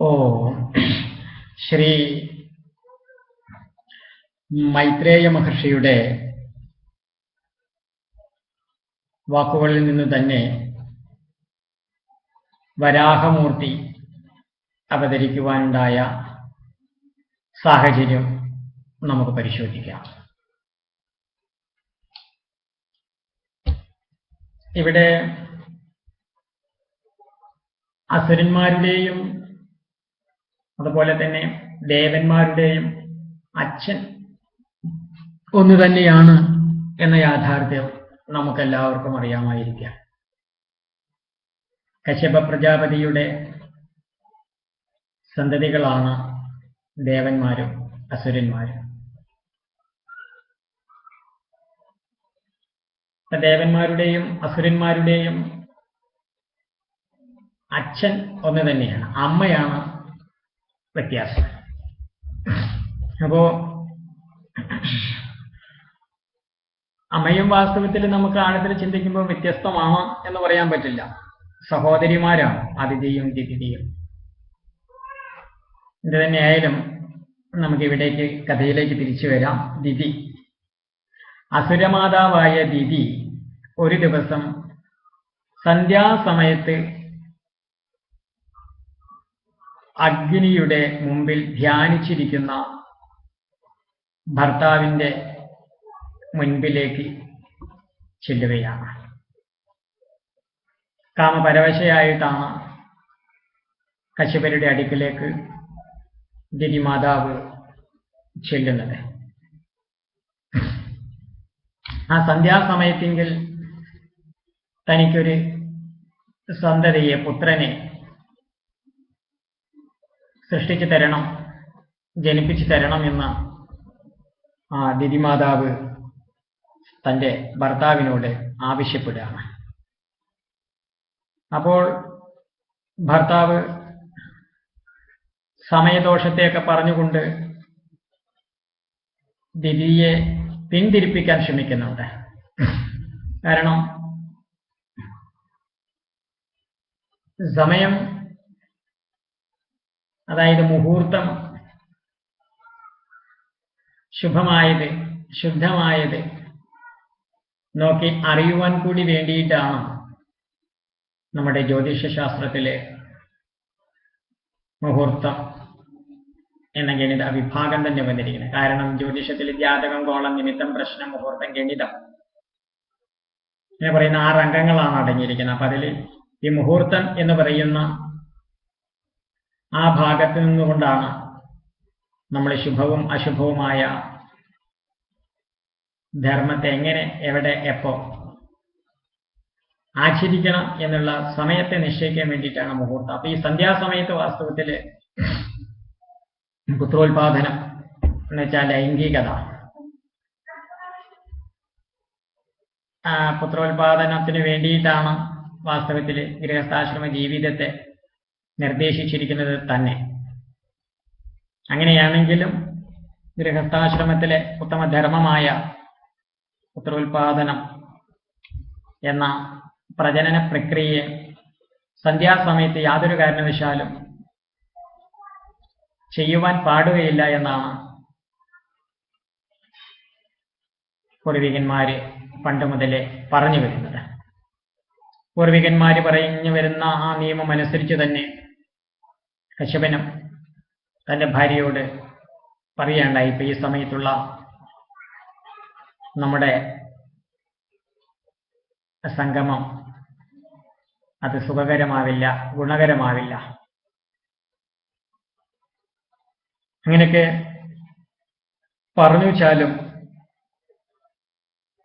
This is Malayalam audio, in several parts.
ഓ ശ്രീ മൈത്രേയ മഹർഷിയുടെ വാക്കുകളിൽ നിന്ന് തന്നെ വരാഹമൂർത്തി അവതരിക്കുവാനുണ്ടായ സാഹചര്യം നമുക്ക് പരിശോധിക്കാം. ഇവിടെ അസുരന്മാരുടെയും അതുപോലെ തന്നെ ദേവന്മാരുടെയും അച്ഛൻ ഒന്ന് തന്നെയാണ് എന്ന യാഥാർത്ഥ്യം നമുക്കെല്ലാവർക്കും അറിയാമായിരിക്കാം. കശ്യപ പ്രജാപതിയുടെ സന്തതികളാണ് ദേവന്മാരും അസുരന്മാരും. ദേവന്മാരുടെയും അസുരന്മാരുടെയും അച്ഛൻ ഒന്ന് തന്നെയാണ്, അമ്മയാണ് വ്യത്യാസം. അപ്പോ അമ്മയും വാസ്തവത്തിൽ നമുക്ക് ആഴത്തിൽ ചിന്തിക്കുമ്പോൾ വ്യത്യസ്തമാണ് എന്ന് പറയാൻ പറ്റില്ല. സഹോദരിമാരാണ് അതിഥിയും ദിതിയും. ഇത് തന്നെയായാലും നമുക്ക് ഇവിടേക്ക് കഥയിലേക്ക് തിരിച്ചു വരാം. ദിതി, അസുരമാതാവായ ദിതി ഒരു ദിവസം സന്ധ്യാസമയത്ത് അഗ്നിയുടെ മുമ്പിൽ ധ്യാനിച്ചിരിക്കുന്ന ഭർത്താവിൻ്റെ മുൻപിലേക്ക് ചെല്ലുകയാണ്. കാമപരവശയായിട്ടാണ് കശ്യപരുടെ അടുക്കിലേക്ക് ദിതി മാതാവ് ചെല്ലുന്നത്. ആ സന്ധ്യാസമയത്തെങ്കിൽ തനിക്കൊരു സന്തതിയെ, പുത്രനെ സൃഷ്ടിച്ചു തരണം, ജനിപ്പിച്ചു തരണം എന്ന് ആ ദിതി മാതാവ് തൻ്റെ ഭർത്താവിനോട് ആവശ്യപ്പെടുകയാണ്. അപ്പോൾ ഭർത്താവ് സമയദോഷത്തെയൊക്കെ പറഞ്ഞുകൊണ്ട് ദിതിയെ പിന്തിരിപ്പിക്കാൻ ശ്രമിക്കുന്നുണ്ട്. കാരണം സമയം, അതായത് മുഹൂർത്തം ശുഭമായത്, ശുദ്ധമായത് നോക്കി അറിയുവാൻ കൂടി വേണ്ടിയിട്ടാണ് നമ്മുടെ ജ്യോതിഷശാസ്ത്രത്തിലെ മുഹൂർത്തം എന്ന ഗണിത വിഭാഗം തന്നെ വന്നിരിക്കുന്നത്. കാരണം ജ്യോതിഷത്തിൽ ജാതകം, കോളം, നിമിത്തം, പ്രശ്നം, മുഹൂർത്തം, ഗണിതം എന്ന് പറയുന്ന 6 അംഗങ്ങളാണ് അടങ്ങിയിരിക്കുന്നത്. അപ്പൊ അതിൽ ഈ മുഹൂർത്തം എന്ന് പറയുന്ന ആ ഭാഗത്ത് നിന്നുകൊണ്ടാണ് നമ്മൾ ശുഭവും അശുഭവുമായ ധർമ്മത്തെ എങ്ങനെ, എവിടെ, എപ്പോ ആചരിക്കണം എന്നുള്ള സമയത്തെ നിശ്ചയിക്കാൻ വേണ്ടിയിട്ടാണ് മുഹൂർത്തം. അപ്പൊ ഈ സന്ധ്യാസമയത്ത് വാസ്തവത്തിൽ പുത്രോത്പാദനം എന്ന് വെച്ചാൽ ലൈംഗികത, പുത്രോത്പാദനത്തിന് വേണ്ടിയിട്ടാണ് വാസ്തവത്തിൽ ഗൃഹസ്ഥാശ്രമ ജീവിതത്തെ നിർദ്ദേശിച്ചിരിക്കുന്നത് തന്നെ. അങ്ങനെയാണെങ്കിലും ഗൃഹസ്ഥാശ്രമത്തിലെ ഉത്തമധർമ്മമായ പുത്രോത്പാദനം എന്ന പ്രജനന പ്രക്രിയയെ സന്ധ്യാസമയത്ത് യാതൊരു കാരണവശാലും ചെയ്യുവാൻ പാടുകയില്ല എന്നാണ് പൂർവികന്മാര് പണ്ട് മുതലേ പറഞ്ഞു വരുന്നത്. പൂർവികന്മാര് പറഞ്ഞു വരുന്ന ആ നിയമം അനുസരിച്ച് തന്നെ കശ്യപനും തൻ്റെ ഭാര്യയോട് പറയുകയുണ്ടായി, ഇപ്പൊ ഈ സമയത്തുള്ള നമ്മുടെ സംഗമം അത് സുഖകരമാവില്ല, ഗുണകരമാവില്ല. അങ്ങനെയൊക്കെ പറഞ്ഞു വെച്ചാലും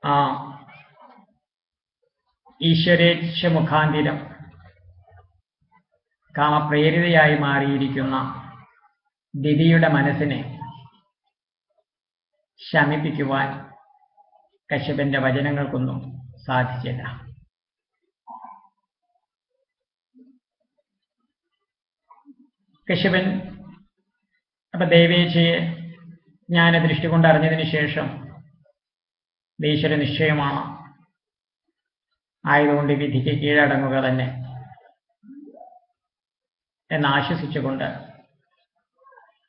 ആ ഈശ്വരേച്ഛ മുഖാന്തിരം കാമപ്രേരിതയായി മാറിയിരിക്കുന്ന ദിതിയുടെ മനസ്സിനെ ശമിപ്പിക്കുവാൻ കശ്യപന്റെ വചനങ്ങൾക്കൊന്നും സാധിച്ചില്ല. കശ്യപൻ അപ്പൊ ദൈവേച്ഛയെ ജ്ഞാനദൃഷ്ടി കൊണ്ട് അറിഞ്ഞതിന് ശേഷം ഈശ്വര നിശ്ചയമാണ്, ആയതുകൊണ്ട് വിധിക്ക് കീഴടങ്ങുക തന്നെ എന്ന് ആശ്വസിച്ചുകൊണ്ട്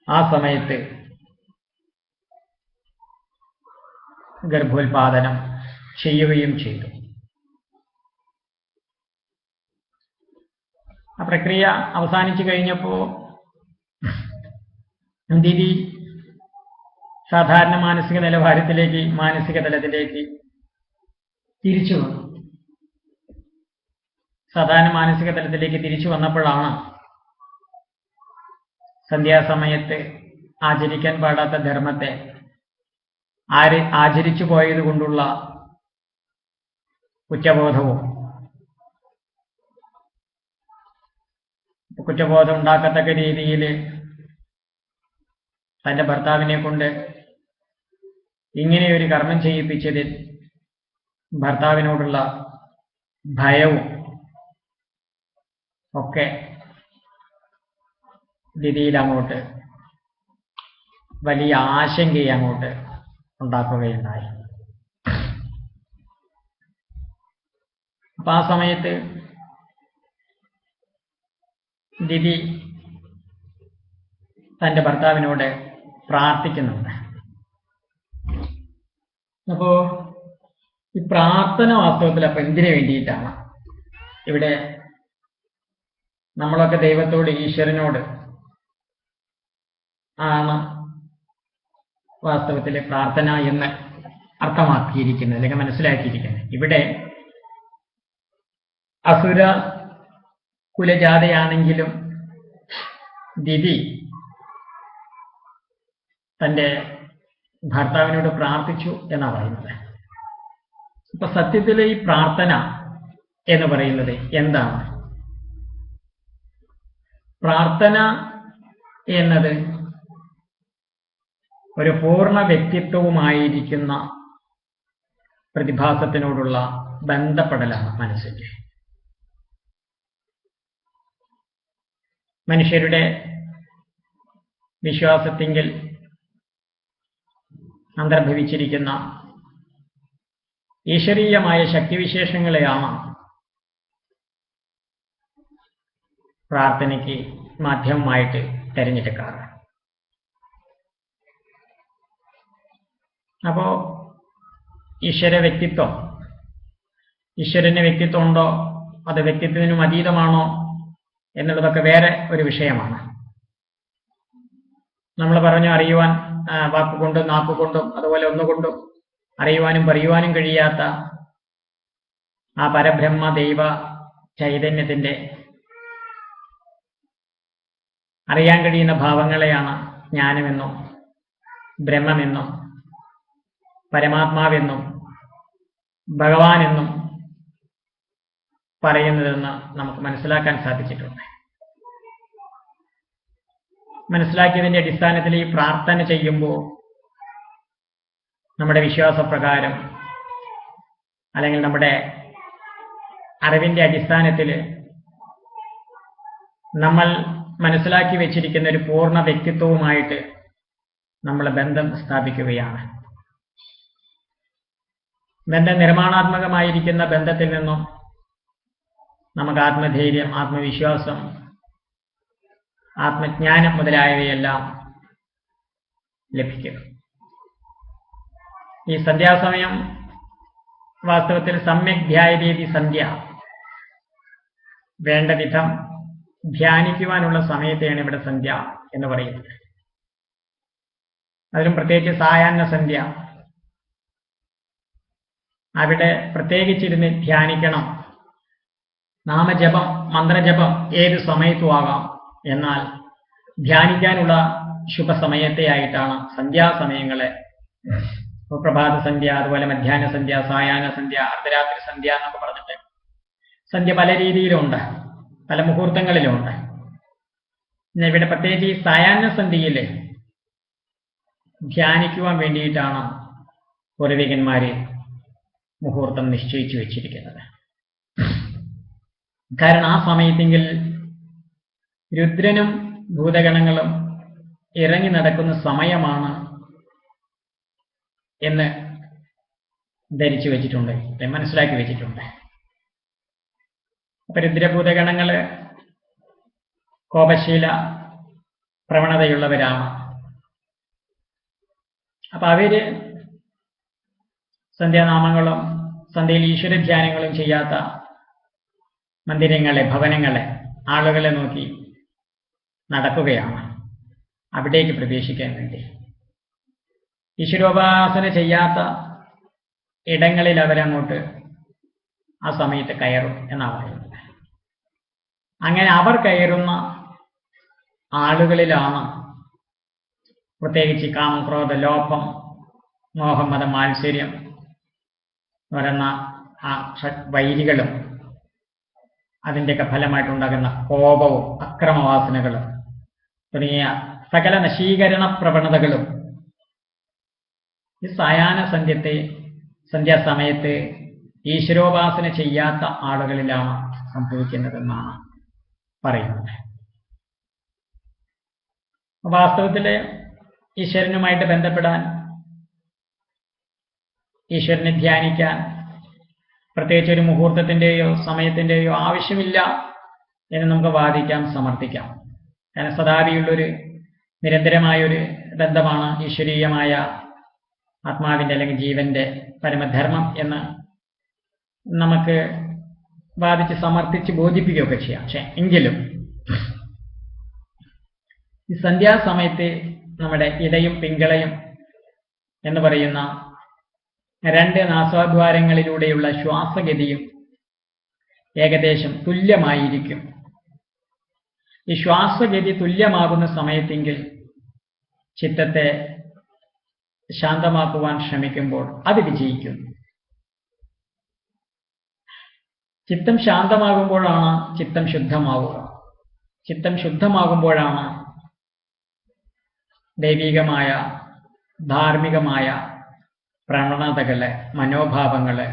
ആ സമയത്ത് ഗർഭോത്പാദനം ചെയ്യുകയും ചെയ്തു. ആ പ്രക്രിയ അവസാനിച്ചു കഴിഞ്ഞപ്പോൾ ദിതി സാധാരണ മാനസിക നിലവാരത്തിലേക്ക്, മാനസിക തലത്തിലേക്ക് തിരിച്ചു വന്നു. സാധാരണ മാനസിക തലത്തിലേക്ക് തിരിച്ചു വന്നപ്പോഴാണ് സന്ധ്യാസമയത്ത് ആചരിക്കാൻ പാടാത്ത ധർമ്മത്തെ ആചരിച്ചു പോയത് കൊണ്ടുള്ള കുറ്റബോധവും കുറ്റബോധം ഉണ്ടാക്കത്തക്ക രീതിയിൽ തന്റെ ഭർത്താവിനെ കൊണ്ട് ഇങ്ങനെയൊരു കർമ്മം ചെയ്യിപ്പിച്ചതിൽ ഭർത്താവിനോടുള്ള ഭയവും ഒക്കെ ദിതിയിൽ അങ്ങോട്ട് വലിയ ആശങ്കയെ അങ്ങോട്ട് ഉണ്ടാക്കുകയുണ്ടായി. അപ്പൊ ആ സമയത്ത് ദിതി തന്റെ ഭർത്താവിനോട് പ്രാർത്ഥിക്കുന്നുണ്ട്. അപ്പോ ഈ പ്രാർത്ഥന വാസ്തവത്തിൽ അപ്പൊ എന്തിനു വേണ്ടിയിട്ടാണ്? ഇവിടെ നമ്മളൊക്കെ ദൈവത്തോട്, ഈശ്വരനോട് ആണ് വാസ്തവത്തിലെ പ്രാർത്ഥന എന്ന് അർത്ഥമാക്കിയിരിക്കുന്നത്, അല്ലെങ്കിൽ മനസ്സിലാക്കിയിരിക്കുന്നത്. ഇവിടെ അസുര കുലജാതയാണെങ്കിലും ദിതി തന്റെ ഭർത്താവിനോട് പ്രാർത്ഥിച്ചു എന്നാണ് പറയുന്നത്. അപ്പൊ സത്യത്തിലെ ഈ പ്രാർത്ഥന എന്ന് പറയുന്നത് എന്താണ്? പ്രാർത്ഥന എന്നത് ഒരു പൂർണ്ണ വ്യക്തിത്വവുമായിരിക്കുന്ന പ്രതിഭാസത്തിനോടുള്ള ബന്ധപ്പെടലാണ് മനസ്സിന്റെ. മനുഷ്യരുടെ വിശ്വാസത്തിങ്കിൽ അന്തർഭവിച്ചിരിക്കുന്ന ഈശ്വരീയമായ ശക്തിവിശേഷങ്ങളെയാണ് പ്രാർത്ഥനയ്ക്ക് മാധ്യമമായിട്ട് തിരഞ്ഞെടുക്കാറ്. അപ്പോ ഈശ്വര വ്യക്തിത്വം, ഈശ്വരന് വ്യക്തിത്വം ഉണ്ടോ, അത് വ്യക്തിത്വത്തിനും അതീതമാണോ എന്നുള്ളതൊക്കെ വേറെ ഒരു വിഷയമാണ്. നമ്മൾ പറഞ്ഞു അറിയുവാൻ വാക്കുകൊണ്ടും നാക്കുകൊണ്ടും അതുപോലെ ഒന്നുകൊണ്ടും അറിയുവാനും പറയുവാനും കഴിയാത്ത ആ പരബ്രഹ്മ ദൈവ ചൈതന്യത്തിന്റെ അറിയാൻ കഴിയുന്ന ഭാവങ്ങളെയാണ് ജ്ഞാനമെന്നും ബ്രഹ്മമെന്നും പരമാത്മാവെന്നും ഭഗവാനെന്നും പറയുന്നതെന്ന് നമുക്ക് മനസ്സിലാക്കാൻ സാധിച്ചിട്ടുണ്ട്. മനസ്സിലാക്കിയതിന്റെ അടിസ്ഥാനത്തിൽ ഈ പ്രാർത്ഥന ചെയ്യുമ്പോൾ നമ്മുടെ വിശ്വാസപ്രകാരം അല്ലെങ്കിൽ നമ്മുടെ അറിവിന്റെ അടിസ്ഥാനത്തിൽ നമ്മൾ മനസ്സിലാക്കി വെച്ചിരിക്കുന്ന ഒരു പൂർണ്ണ വ്യക്തിത്വവുമായിട്ട് നമ്മൾ ബന്ധം സ്ഥാപിക്കുകയാണ്. ബന്ധം നിർമ്മാണാത്മകമായിരിക്കുന്ന ബന്ധത്തിൽ നിന്നും നമുക്ക് ആത്മധൈര്യം, ആത്മവിശ്വാസം, ആത്മജ്ഞാനം മുതലായവയെല്ലാം ലഭിക്കും. ഈ സന്ധ്യാസമയം വാസ്തവത്തിൽ സമ്യക് ധ്യായതീതി സന്ധ്യ, വേണ്ട വിധം ധ്യാനിക്കുവാനുള്ള സമയത്തെയാണ് ഇവിടെ സന്ധ്യ എന്ന് പറയുന്നത്. അതിലും പ്രത്യേകിച്ച് സായാഹ്ന സന്ധ്യ, അവിടെ പ്രത്യേകിച്ചിരുന്ന് ധ്യാനിക്കണം. നാമജപം, മന്ത്രജപം ഏത് സമയത്തും ആകാം. എന്നാൽ ധ്യാനിക്കാനുള്ള ശുഭസമയത്തെ ആയിട്ടാണ് സന്ധ്യാസമയങ്ങളെ, പ്രഭാത സന്ധ്യ, അതുപോലെ മധ്യാഹ്ന സന്ധ്യ, സായാഹ്ന സന്ധ്യ, അർദ്ധരാത്രി സന്ധ്യ എന്നൊക്കെ പറഞ്ഞിട്ട് സന്ധ്യ പല രീതിയിലുണ്ട്, പല മുഹൂർത്തങ്ങളിലുമുണ്ട്. ഇവിടെ പ്രത്യേകിച്ച് ഈ സായാഹ്ന സന്ധ്യയിൽ ധ്യാനിക്കുവാൻ വേണ്ടിയിട്ടാണ് പൂർവികന്മാര് മുഹൂർത്തം നിശ്ചയിച്ചു വെച്ചിരിക്കുന്നത്. കാരണം ആ സമയത്തെങ്കിൽ രുദ്രനും ഭൂതഗണങ്ങളും ഇറങ്ങി നടക്കുന്ന സമയമാണ് എന്ന് ധരിച്ചു വെച്ചിട്ടുണ്ട്, മനസ്സിലാക്കി വെച്ചിട്ടുണ്ട്. അപ്പൊ രുദ്രഭൂതഗണങ്ങള് കോപശീല പ്രവണതയുള്ളവരാണ്. അപ്പൊ അവര് സന്ധ്യാനാമങ്ങളും സന്ധ്യയിൽ ഈശ്വരധ്യാനങ്ങളും ചെയ്യാത്ത മന്ദിരങ്ങളെ, ഭവനങ്ങളെ, ആളുകളെ നോക്കി നടക്കുകയാണ് അവിടേക്ക് പ്രവേശിക്കാൻ വേണ്ടി. ഈശ്വരോപാസന ചെയ്യാത്ത ഇടങ്ങളിൽ അവരങ്ങോട്ട് ആ സമയത്ത് കയറും എന്നാണ് പറയുന്നത്. അങ്ങനെ അവർ കയറുന്ന ആളുകളിലാണ് പ്രത്യേകിച്ച് കാമം, ക്രോധ, ലോഭം, മോഹം, മതം, മാത്സര്യം പറയുന്ന ആ വൈരികളും അതിൻ്റെയൊക്കെ ഫലമായിട്ടുണ്ടാകുന്ന കോപവും അക്രമവാസനകളും തുടങ്ങിയ സകല നശീകരണ പ്രവണതകളും ഈ സായാഹ്ന സന്ധ്യാസമയത്ത് ഈശ്വരോപാസന ചെയ്യാത്ത ആളുകളിലാണ് സംഭവിക്കുന്നതെന്നാണ് പറയുന്നത്. വാസ്തവത്തില് ഈശ്വരനുമായിട്ട് ബന്ധപ്പെടാൻ, ഈശ്വരനെ ധ്യാനിക്കാൻ പ്രത്യേകിച്ച് ഒരു മുഹൂർത്തത്തിൻ്റെയോ സമയത്തിൻ്റെയോ ആവശ്യമില്ല എന്ന് നമുക്ക് വാദിക്കാം, സമർത്ഥിക്കാം. കാരണം സദാപിയുള്ളൊരു നിരന്തരമായൊരു ബന്ധമാണ് ഈശ്വരീയമായ ആത്മാവിൻ്റെ അല്ലെങ്കിൽ ജീവന്റെ പരമധർമ്മം എന്ന് നമുക്ക് വാദിച്ച് സമർത്ഥിച്ച് ബോധിപ്പിക്കുകയൊക്കെ ചെയ്യാം. പക്ഷെ എങ്കിലും ഈ സന്ധ്യാസമയത്ത് നമ്മുടെ ഇടയും പിങ്കളയും എന്ന് പറയുന്ന രണ്ട് നാസാദ്വാരങ്ങളിലൂടെയുള്ള ശ്വാസഗതിയും ഏകദേശം തുല്യമായിരിക്കും. ഈ ശ്വാസഗതി തുല്യമാകുന്ന സമയത്തെങ്കിൽ ചിത്തത്തെ ശാന്തമാക്കുവാൻ ശ്രമിക്കുമ്പോൾ അത് വിജയിക്കും. ചിത്തം ശാന്തമാകുമ്പോഴാണ് ചിത്തം ശുദ്ധമാവുക. ചിത്തം ശുദ്ധമാകുമ്പോഴാണ് ദൈവികമായ, ധാർമ്മികമായ പ്രവണതകളെ, മനോഭാവങ്ങളെ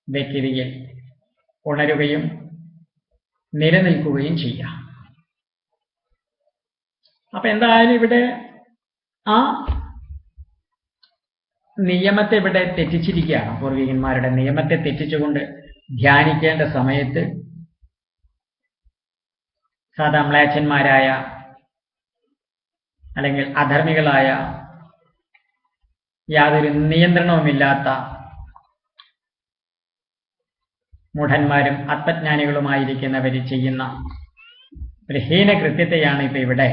വ്യക്തിയിൽ ഉണരുകയും നിലനിൽക്കുകയും ചെയ്യാം. അപ്പൊ എന്തായാലും ഇവിടെ ആ നിയമത്തെ ഇവിടെ തെറ്റിച്ചിരിക്കുകയാണ്. പൂർവികന്മാരുടെ നിയമത്തെ തെറ്റിച്ചുകൊണ്ട് ധ്യാനിക്കേണ്ട സമയത്ത് സാധാ മ്ലേച്ഛന്മാരായ അല്ലെങ്കിൽ അധർമ്മികളായ, യാതൊരു നിയന്ത്രണവുമില്ലാത്ത മൂഢന്മാരും ആത്മജ്ഞാനികളുമായിരിക്കുന്നവർ ചെയ്യുന്ന ഒരു ഹീനകൃത്യത്തെയാണ് ഇപ്പൊ ഇവിടെ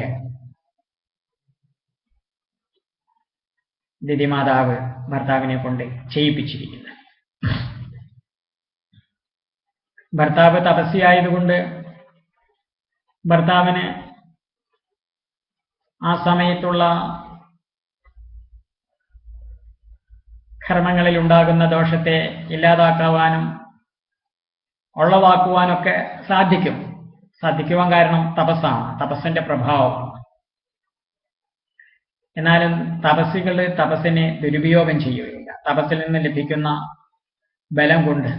ദിതിമാതാവ് ഭർത്താവിനെ കൊണ്ട് ചെയ്യിപ്പിച്ചിരിക്കുന്നത്. ഭർത്താവ് തപസ്യായതുകൊണ്ട് ഭർത്താവിന് ആ സമയത്തുള്ള കർമ്മങ്ങളിൽ ഉണ്ടാകുന്ന ദോഷത്തെ ഇല്ലാതാക്കുവാനും ഉളവാക്കുവാനൊക്കെ സാധിക്കുവാൻ കാരണം തപസ്സാണ്, തപസ്സിന്റെ പ്രഭാവമാണ്. എന്നാലും തപസ്സികൾ തപസ്സിനെ ദുരുപയോഗം ചെയ്യുകയില്ല. തപസ്സിൽ നിന്ന് ലഭിക്കുന്ന ബലം കൊണ്ട്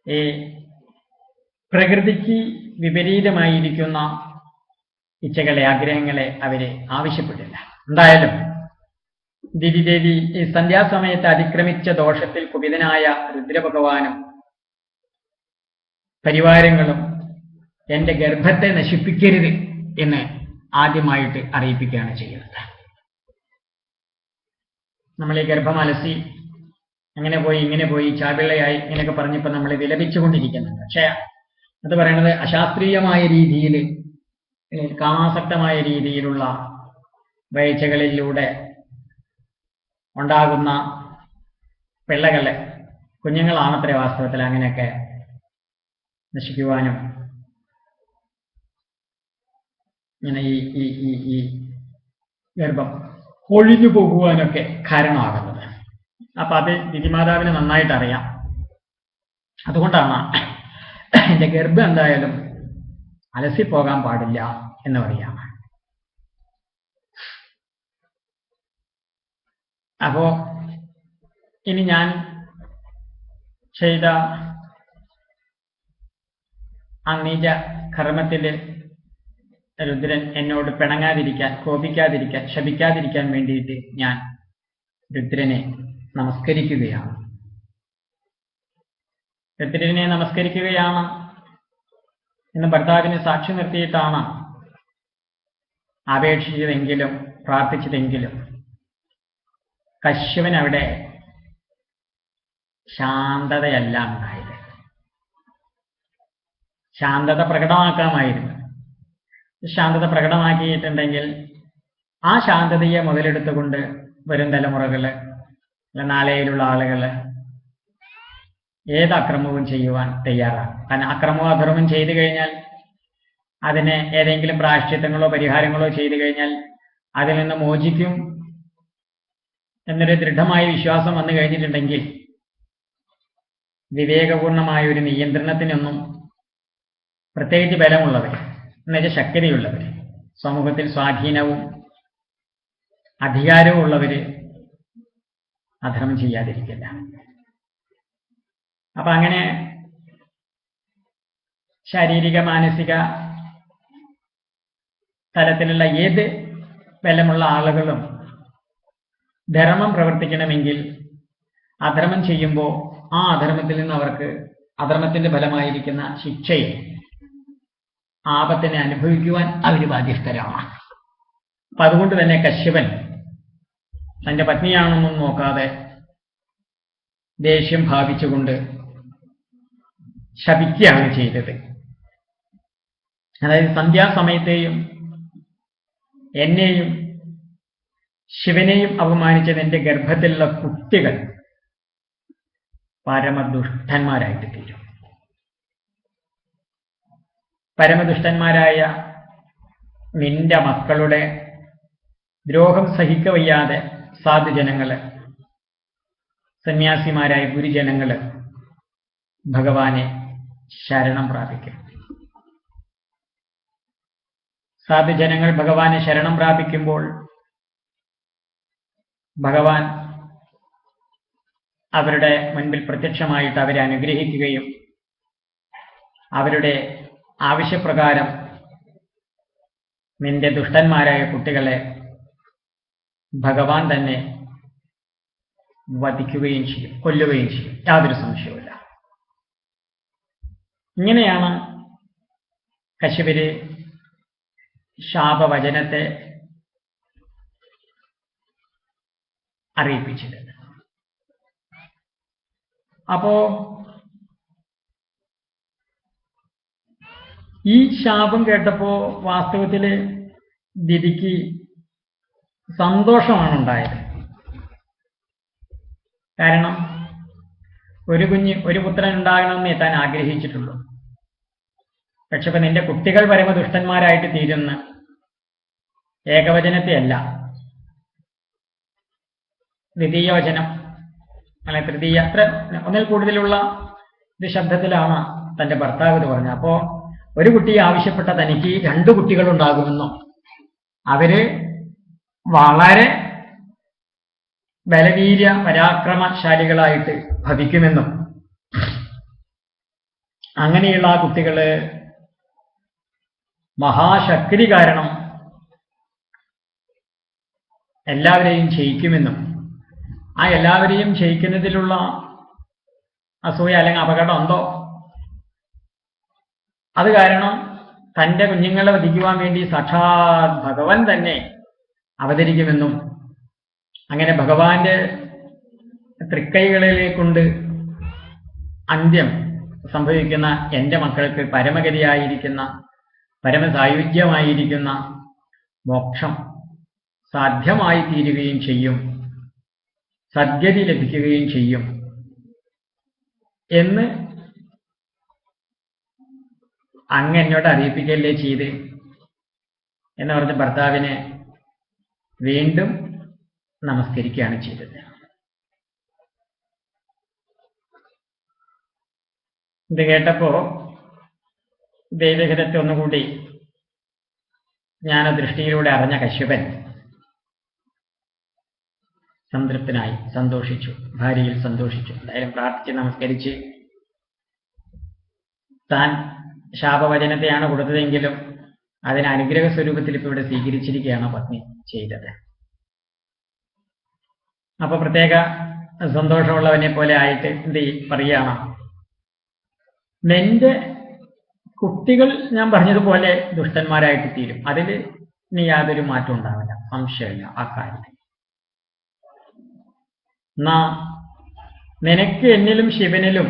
ഈ പ്രകൃതിക്ക് വിപരീതമായിരിക്കുന്ന ഇച്ഛകളെ, ആഗ്രഹങ്ങളെ അവര് ആവശ്യപ്പെട്ടില്ല. എന്തായാലും ദിതിദേവി ഈ സന്ധ്യാസമയത്ത് അതിക്രമിച്ച ദോഷത്തിൽ കുപിതനായ രുദ്രഭഗവാനും പരിവാരങ്ങളും എന്റെ ഗർഭത്തെ നശിപ്പിക്കരുത് എന്ന് ആദ്യമായിട്ട് അറിയിപ്പിക്കുകയാണ് ചെയ്യുന്നത്. നമ്മൾ ഈ ഗർഭം അലസി അങ്ങനെ പോയി ഇങ്ങനെ പോയി ചാപിള്ളയായി ഇങ്ങനെയൊക്കെ പറഞ്ഞപ്പോൾ നമ്മൾ വിലപിച്ചുകൊണ്ടിരിക്കുന്നുണ്ട്. പക്ഷേ അത് പറയുന്നത് അശാസ്ത്രീയമായ രീതിയിൽ, കാമാസക്തമായ രീതിയിലുള്ള വീഴ്ചകളിലൂടെ ഉണ്ടാകുന്ന പിള്ളകളെ, കുഞ്ഞുങ്ങളാണത്രേ വാസ്തവത്തിൽ അങ്ങനെയൊക്കെ നശിക്കുവാനും ഇങ്ങനെ ഈ ഗർഭം ഒഴിഞ്ഞു പോകുവാനൊക്കെ കാരണമാകുന്നത്. അപ്പൊ അത് ദിതിമാതാവിന് നന്നായിട്ട് അറിയാം. അതുകൊണ്ടാണ് എന്റെ ഗർഭം എന്തായാലും അലസിപ്പോകാൻ പാടില്ല എന്ന് പറയാം. അപ്പോ ഇനി ഞാൻ ചെയ്ത ആ നീച കർമ്മത്തില് രുദ്രൻ എന്നോട് പിണങ്ങാതിരിക്കാൻ, കോപിക്കാതിരിക്കാൻ, ശപിക്കാതിരിക്കാൻ വേണ്ടിയിട്ട് ഞാൻ രുദ്രനെ നമസ്കരിക്കുകയാണ്. ഋത്വിജനെ നമസ്കരിക്കുകയാണ് എന്ന് ഭർത്താവിനെ സാക്ഷി നിർത്തിയിട്ടാണ് അപേക്ഷിച്ചതെങ്കിലും പ്രാർത്ഥിച്ചതെങ്കിലും കശ്യപൻ അവിടെ ശാന്തതയല്ല ഉണ്ടായത്. ശാന്തത പ്രകടമാക്കാമായിരുന്നു. ശാന്തത പ്രകടമാക്കിയിട്ടുണ്ടെങ്കിൽ ആ ശാന്തതയെ മുതലെടുത്തുകൊണ്ട് വരും തലമുറകള്, നാളെയിലുള്ള ആളുകള് ഏത് അക്രമവും ചെയ്യുവാൻ തയ്യാറാണ്. കാരണം അക്രമവും അധർമ്മം ചെയ്തു കഴിഞ്ഞാൽ അതിന് ഏതെങ്കിലും പ്രായശ്ചിത്തങ്ങളോ പരിഹാരങ്ങളോ ചെയ്തു കഴിഞ്ഞാൽ അതിൽ നിന്ന് മോചിക്കും എന്നൊരു ദൃഢമായ വിശ്വാസം വന്നു കഴിഞ്ഞിട്ടുണ്ടെങ്കിൽ വിവേകപൂർണമായ ഒരു നിയന്ത്രണത്തിനൊന്നും, പ്രത്യേകിച്ച് ബലമുള്ളവർ എന്നുവെച്ചാൽ ശക്തിയുള്ളവർ, സമൂഹത്തിൽ സ്വാധീനവും അധികാരവും ഉള്ളവർ അധർമ്മം ചെയ്യാതിരിക്കില്ല. അപ്പൊ അങ്ങനെ ശാരീരിക മാനസിക തലത്തിലുള്ള ഏത് ബലമുള്ള ആളുകളും ധർമ്മം പ്രവർത്തിക്കണമെങ്കിൽ അധർമ്മം ചെയ്യുമ്പോൾ ആ അധർമ്മത്തിൽ നിന്ന് അവർക്ക് അധർമ്മത്തിന്റെ ഫലമായിരിക്കുന്ന ശിക്ഷയെ, ആപത്തിനെ അനുഭവിക്കുവാൻ അവർ ബാധ്യസ്ഥരാണ്. അപ്പൊ അതുകൊണ്ട് തന്നെ കശ്യപൻ തന്റെ പത്നിയാണെന്നും നോക്കാതെ ദേഷ്യം ഭാവിച്ചുകൊണ്ട് ശപിക്കുകയാണ് ചെയ്തത്. അതായത് സന്ധ്യാസമയത്തെയും എന്നെയും ശിവനെയും അപമാനിച്ചത് എന്റെ ഗർഭത്തിലുള്ള കുട്ടികൾ പരമദുഷ്ടന്മാരായിട്ട് തീരും. പരമദുഷ്ടന്മാരായ നിന്റെ മക്കളുടെ ദ്രോഹം സഹിക്കവയ്യാതെ സാധുജനങ്ങള്, സന്യാസിമാരായ ഗുരുജനങ്ങള് ഭഗവാനെ ശരണം പ്രാപിക്കും. സാധുജനങ്ങൾ ഭഗവാനെ ശരണം പ്രാപിക്കുമ്പോൾ ഭഗവാൻ അവരുടെ മുൻപിൽ പ്രത്യക്ഷമായിട്ട് അവരെ അനുഗ്രഹിക്കുകയും അവരുടെ ആവശ്യപ്രകാരം നിന്റെ ദുഷ്ടന്മാരായ കുട്ടികളെ ഭഗവാൻ തന്നെ വധിക്കുകയും ചെയ്യും, കൊല്ലുകയും ചെയ്യും. യാതൊരു സംശയവുമില്ല. ഇങ്ങനെയാണ് കശ്യപര് ശാപവചനത്തെ അറിയിപ്പിച്ചത്. അപ്പോ ഈ ശാപം കേട്ടപ്പോ വാസ്തവത്തില് ദിതിക്ക് സന്തോഷമാണ് ഉണ്ടായത്. കാരണം ഒരു പുത്രൻ ഉണ്ടാകണമെന്നേ താൻ ആഗ്രഹിച്ചിട്ടുള്ളൂ. പക്ഷെ ഇപ്പൊ നിന്റെ കുട്ടികൾ പരമദുഷ്ടന്മാരായിട്ട് തീരുന്ന ഏകവചനത്തെയല്ല, ദ്വിതീയവചനം അല്ലെ തൃതീയ, അത്ര ഒന്നിൽ കൂടുതലുള്ള ഒരു ശബ്ദത്തിലാണ് തന്റെ ഭർത്താവ് ഇത് പറഞ്ഞത്. അപ്പോ ഒരു കുട്ടിയെ ആവശ്യപ്പെട്ട തനിക്ക് 2 കുട്ടികളുണ്ടാകുമെന്നും അവര് വളരെ ബലവീര്യ പരാക്രമശാലികളായിട്ട് ഭവിക്കുമെന്നും അങ്ങനെയുള്ള ആ കുട്ടികള് മഹാശക്തി കാരണം എല്ലാവരെയും ജയിക്കുമെന്നും ആ എല്ലാവരെയും ജയിക്കുന്നതിലുള്ള അസൂയ അല്ലെങ്കിൽ അപകടം എന്തോ അത് കാരണം തന്റെ കുഞ്ഞുങ്ങളെ വധിക്കുവാൻ വേണ്ടി സാക്ഷാത് ഭഗവാൻ തന്നെ അവതരിക്കുമെന്നും അങ്ങനെ ഭഗവാന്റെ തൃക്കൈകളിലെ കൊണ്ട് അന്ത്യം സംഭവിക്കുന്ന എന്റെ മക്കൾക്ക് പരമഗതിയായിരിക്കുന്ന പരമസായുജ്യമായിരിക്കുന്ന മോക്ഷം സാധ്യമായി തീരുകയും ചെയ്യും, സദ്ഗതി ലഭിക്കുകയും ചെയ്യും എന്ന് അങ്ങ് എന്നോട് അറിയിപ്പിക്കല്ലേ ചെയ്ത് എന്ന് പറഞ്ഞ ഭർത്താവിനെ വീണ്ടും നമസ്കരിക്കുകയാണ് ചെയ്തത്. ഇത് കേട്ടപ്പോ ദൈവഹിതത്തെ ഒന്നുകൂടി ജ്ഞാനദൃഷ്ടിയിലൂടെ അറിഞ്ഞ കശ്യപൻ സംതൃപ്തനായി, സന്തോഷിച്ചു, ഭാര്യയിൽ സന്തോഷിച്ചു. എന്തായാലും പ്രാർത്ഥിച്ച് നമസ്കരിച്ച് താൻ ശാപവചനത്തെയാണ് കൊടുത്തതെങ്കിലും അതിന് അനുഗ്രഹ സ്വരൂപത്തിൽ ഇപ്പൊ ഇവിടെ സ്വീകരിച്ചിരിക്കുകയാണ് പത്നി ചെയ്തത്. അപ്പൊ പ്രത്യേക സന്തോഷമുള്ളവനെ പോലെ ആയിട്ട് എന്ത് പറയുകയാണ്, നിന്റെ കുട്ടികൾ ഞാൻ പറഞ്ഞതുപോലെ ദുഷ്ടന്മാരായിട്ട് തീരും. അതിൽ നീ യാതൊരു മാറ്റം ഉണ്ടാവില്ല, സംശയമില്ല ആ കാര്യത്തിൽ. എന്നാ നിനക്ക് എന്നിലും ശിവനിലും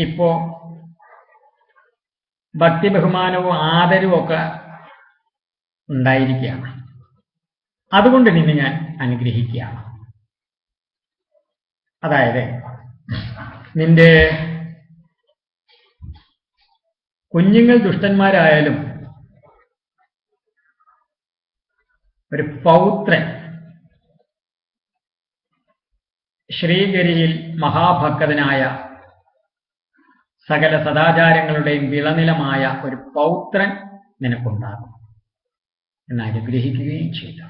ഇപ്പോ ഭക്തി ബഹുമാനവും ആദരവും ഒക്കെ ഉണ്ടായിരിക്കുകയാണ്. അതുകൊണ്ട് നിന്നെ ഞാൻ അനുഗ്രഹിക്കുകയാണ്. അതായത് നിന്റെ കുഞ്ഞുങ്ങൾ ദുഷ്ടന്മാരായാലും ഒരു പൗത്രൻ ശ്രീഗരിയിൽ മഹാഭക്തനായ സകല സദാചാരങ്ങളുടെയും വിളനിലമായ ഒരു പൗത്രൻ നിനക്കുണ്ടാകും എന്ന് അനുഗ്രഹിക്കുകയും ചെയ്തു.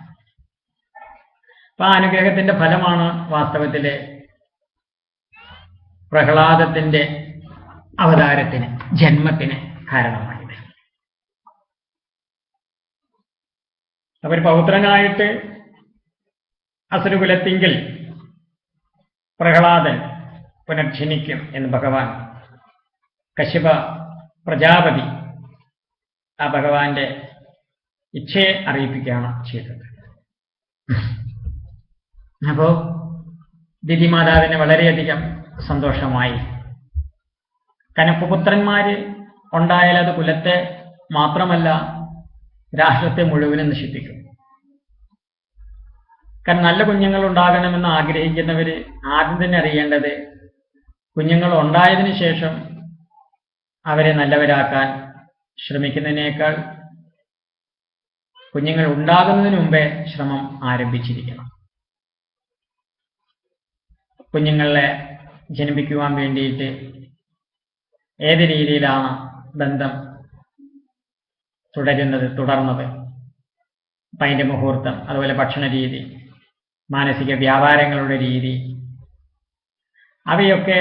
അപ്പൊ ആ അനുഗ്രഹത്തിന്റെ ഫലമാണ് വാസ്തവത്തിലെ പ്രഹ്ലാദത്തിന്റെ അവതാരത്തിന്, ജന്മത്തിന് കാരണമായത്. അവർ പൗത്രനായിട്ട് അസുരകുലത്തിങ്കിൽ പ്രഹ്ലാദൻ പുനർജനിക്കും എന്ന് ഭഗവാൻ കശ്യപ പ്രജാപതി ആ ഭഗവാന്റെ ഇച്ഛയെ അറിയിപ്പിക്കുകയാണ് ചെയ്തത്. അപ്പോ ദിതിമാതാവിന് വളരെയധികം സന്തോഷമായി. കനകപുത്രന്മാര് ഉണ്ടായാൽ അത് കുലത്തെ മാത്രമല്ല രാഷ്ട്രത്തെ മുഴുവനും നശിപ്പിക്കും. കാരണം നല്ല കുഞ്ഞുങ്ങൾ ഉണ്ടാകണമെന്ന് ആഗ്രഹിക്കുന്നവര് ആദ്യം തന്നെ അറിയേണ്ടത് കുഞ്ഞുങ്ങൾ ഉണ്ടായതിനു ശേഷം അവരെ നല്ലവരാക്കാൻ ശ്രമിക്കുന്നതിനേക്കാൾ കുഞ്ഞുങ്ങൾ ഉണ്ടാകുന്നതിന് മുമ്പേ ശ്രമം ആരംഭിച്ചിരിക്കണം. കുഞ്ഞുങ്ങളെ ജനിപ്പിക്കുവാൻ വേണ്ടിയിട്ട് ഏത് രീതിയിലാണ് ബന്ധം തുടർന്നത്, അപ്പം അതിൻ്റെ മുഹൂർത്തം, അതുപോലെ ഭക്ഷണ രീതി, മാനസിക വ്യാപാരങ്ങളുടെ രീതി, അവയൊക്കെ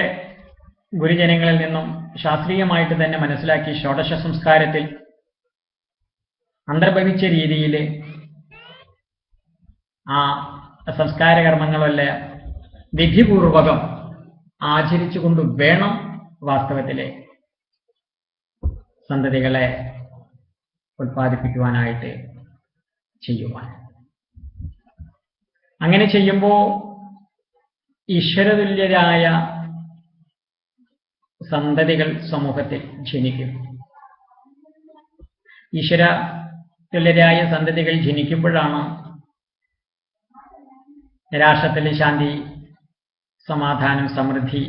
ഗുരുജനങ്ങളിൽ നിന്നും ശാസ്ത്രീയമായിട്ട് തന്നെ മനസ്സിലാക്കി ഷോഡശ സംസ്കാരത്തിൽ അന്തർഭവിച്ച രീതിയിൽ ആ സംസ്കാര കർമ്മങ്ങളെല്ലാം വിധിപൂർവകം ആചരിച്ചുകൊണ്ട് വേണം വാസ്തവത്തിലെ സന്തതികളെ ഉൽപ്പാദിപ്പിക്കുവാനായിട്ട് ചെയ്യുവാൻ. അങ്ങനെ ചെയ്യുമ്പോൾ ഈശ്വരതുല്യരായ സന്തതികൾ സമൂഹത്തിൽ ജനിക്കും. ഈശ്വര തുല്യരായ സന്തതികൾ ജനിക്കുമ്പോഴാണ് രാഷ്ട്രത്തിൽ ശാന്തി, സമാധാനം, സമൃദ്ധി,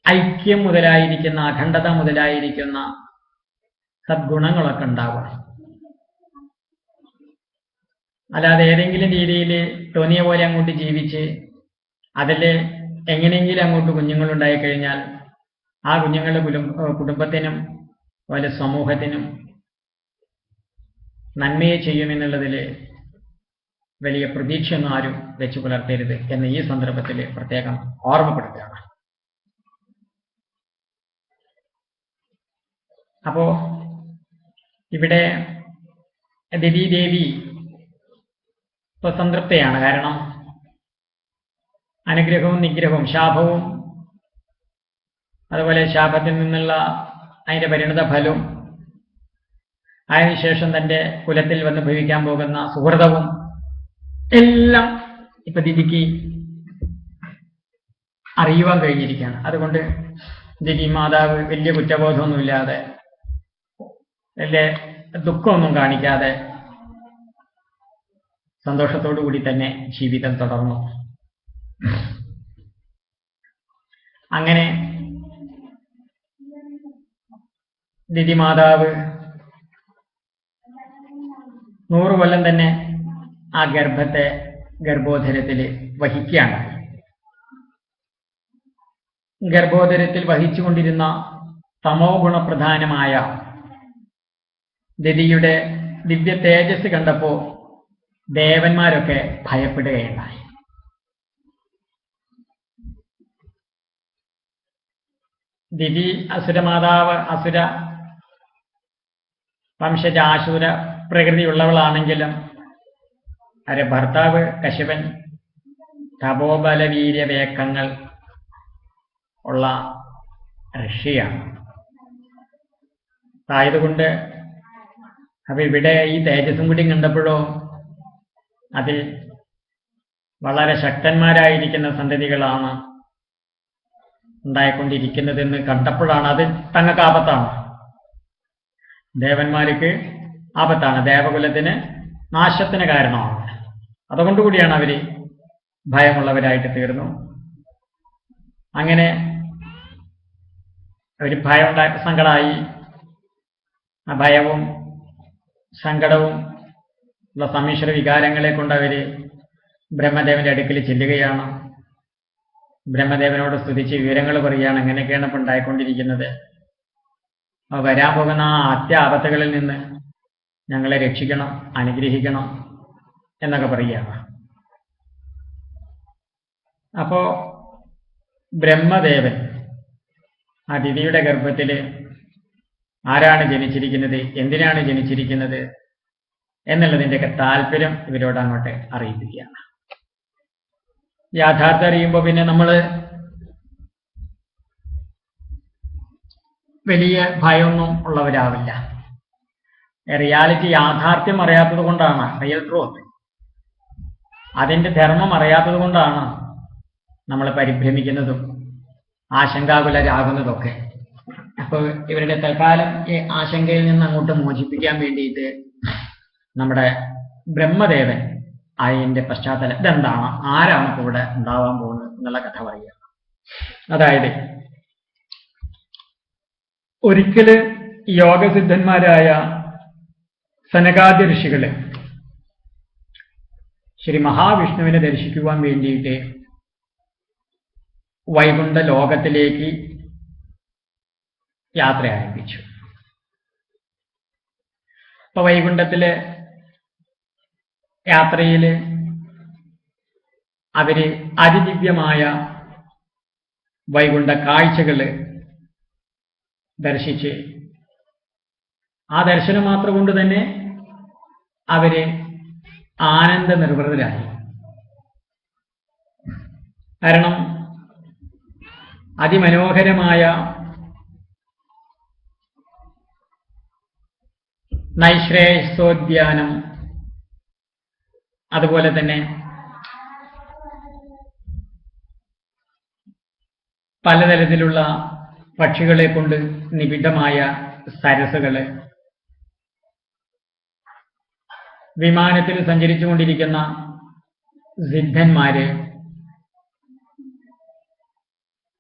ഐക്യം മുതലായിരിക്കുന്ന, അഖണ്ഡത മുതലായിരിക്കുന്ന സദ്ഗുണങ്ങളൊക്കെ ഉണ്ടാവുക. അല്ലാതെ ഏതെങ്കിലും രീതിയിൽ തോന്നിയ പോലെ അങ്ങോട്ട് ജീവിച്ച് അതിൽ എങ്ങനെയെങ്കിലും അങ്ങോട്ട് കുഞ്ഞുങ്ങളുണ്ടായി കഴിഞ്ഞാൽ ആ കുഞ്ഞുങ്ങളുടെ കുടുംബത്തിനും അതുപോലെ സമൂഹത്തിനും നന്മയെ ചെയ്യുമെന്നുള്ളതിൽ വലിയ പ്രതീക്ഷയൊന്നും ആരും വെച്ചു പുലർത്തരുത് എന്ന് ഈ സന്ദർഭത്തിൽ പ്രത്യേകം ഓർമ്മപ്പെടുത്തുകയാണ്. അപ്പോ ഇവിടെ ദിതിദേവി ഇപ്പോൾ സംതൃപ്തയാണ്. കാരണം അനുഗ്രഹവും നിഗ്രഹവും, ശാപവും അതുപോലെ ശാപത്തിൽ നിന്നുള്ള അതിൻ്റെ പരിണിത ഫലവും, അതിനുശേഷം തൻ്റെ കുലത്തിൽ വന്ന് ഭവിക്കാൻ പോകുന്ന സുഹൃതവും എല്ലാം ഇപ്പൊ ദിതിക്ക് അറിയുവാൻ കഴിഞ്ഞിരിക്കുകയാണ്. അതുകൊണ്ട് ദിതി മാതാവ് വലിയ കുറ്റബോധമൊന്നുമില്ലാതെ, വലിയ ദുഃഖമൊന്നും കാണിക്കാതെ സന്തോഷത്തോടു കൂടി തന്നെ ജീവിതം തുടർന്നു. അങ്ങനെ ദിതി മാതാവ് 100 കൊല്ലം തന്നെ ആ ഗർഭോദരത്തിൽ വഹിക്കുകയാണ്. ഗർഭോദരത്തിൽ വഹിച്ചുകൊണ്ടിരുന്ന തമോ ഗുണപ്രധാനമായ ദിതിയുടെ ദിവ്യ തേജസ് കണ്ടപ്പോൾ ദേവന്മാരൊക്കെ ഭയപ്പെടുകയുണ്ടായി. ദിതി അസുരമാതാവ്, അസുര വംശജ, ആശുര പ്രകൃതിയുള്ളവളാണെങ്കിലും അവരെ ഭർത്താവ് കശ്യപൻ തപോബലവീര്യവേക്കങ്ങൾ ഉള്ള ഋഷിയാണ്. ആയതുകൊണ്ട് അപ്പൊ ഇവിടെ ഈ തേജസ്സും കൂടി കണ്ടപ്പോഴോ അതിൽ വളരെ ശക്തന്മാരായിരിക്കുന്ന സന്തതികളാണ് ഉണ്ടായിക്കൊണ്ടിരിക്കുന്നതെന്ന് കണ്ടപ്പോഴാണ് അത് തങ്ങൾക്ക് ആപത്താണ്. ദേവന്മാർക്ക് ആപത്താണ്, ദേവകുലത്തിന് നാശത്തിന് കാരണമാണ്. അതുകൊണ്ടുകൂടിയാണ് അവര് ഭയമുള്ളവരായിട്ട് തീർന്നു. അങ്ങനെ ഒരു ഭയം സങ്കടമായി. ആ ഭയവും സങ്കടവും ഉള്ള സമ്മിശ്ര വികാരങ്ങളെ കൊണ്ട് അവര് ബ്രഹ്മദേവന്റെ അടുക്കൽ ചെല്ലുകയാണ്. ബ്രഹ്മദേവനോട് സ്തുതിച്ച് വിവരങ്ങൾ പറയുകയാണ്. എങ്ങനെയൊക്കെയാണ് ഇപ്പൊ ഉണ്ടായിക്കൊണ്ടിരിക്കുന്നത്, വരാൻ പോകുന്ന ആ അത്യാപത്തുകളിൽ നിന്ന് ഞങ്ങളെ രക്ഷിക്കണം, അനുഗ്രഹിക്കണം എന്നൊക്കെ പറയുകയാണ്. അപ്പോ ബ്രഹ്മദേവൻ ആ ദിതിയുടെ ഗർഭത്തിൽ ആരാണ് ജനിച്ചിരിക്കുന്നത്, എന്തിനാണ് ജനിച്ചിരിക്കുന്നത് എന്നുള്ളതിൻ്റെയൊക്കെ താല്പര്യം ഇവരോട് അങ്ങോട്ട് അറിയിക്കുകയാണ്. യാഥാർത്ഥ്യം അറിയുമ്പോൾ പിന്നെ നമ്മൾ വലിയ ഭയമൊന്നും ഉള്ളവരാവില്ല. റിയാലിറ്റി, യാഥാർത്ഥ്യം അറിയാത്തത് കൊണ്ടാണ്, റിയൽ ട്രൂത്ത്, അതിൻ്റെ ധർമ്മം അറിയാത്തത് കൊണ്ടാണ് നമ്മൾ പരിഭ്രമിക്കുന്നതും ആശങ്കാകുലരാകുന്നതൊക്കെ. അപ്പോൾ ഇവരുടെ തൽക്കാലം ഈ ആശങ്കയിൽ നിന്ന് അങ്ങോട്ട് മോചിപ്പിക്കാൻ വേണ്ടിയിട്ട് നമ്മുടെ ബ്രഹ്മദേവൻ അതിൻ്റെ പശ്ചാത്തലം ഇതെന്താണ്, ആരാണ് ഇപ്പോൾ ഇവിടെ ഉണ്ടാവാൻ പോകുന്നത് എന്നുള്ള കഥ പറയുക. അതായത് ഒരിക്കല് യോഗസിദ്ധന്മാരായ സനകാദി ഋഷികള് ശ്രീ മഹാവിഷ്ണുവിനെ ദർശിക്കുവാൻ വേണ്ടിയിട്ട് വൈകുണ്ഠ ലോകത്തിലേക്ക് യാത്ര ആരംഭിച്ചു. അപ്പൊ വൈകുണ്ഠത്തിലെ യാത്രയിൽ അവര് അതിദിവ്യമായ വൈകുണ്ഠ കാഴ്ചകൾ ദർശിച്ച് ആ ദർശനം മാത്രം കൊണ്ട് തന്നെ അവര് ആനന്ദ നിർവൃതരായി. കാരണം അതിമനോഹരമായ നൈശ്രേയസോദ്യാനം, അതുപോലെ തന്നെ പലതരത്തിലുള്ള പക്ഷികളെ കൊണ്ട് നിബിഡമായ സരസുകള്, വിമാനത്തിൽ സഞ്ചരിച്ചുകൊണ്ടിരിക്കുന്ന സിദ്ധന്മാര്,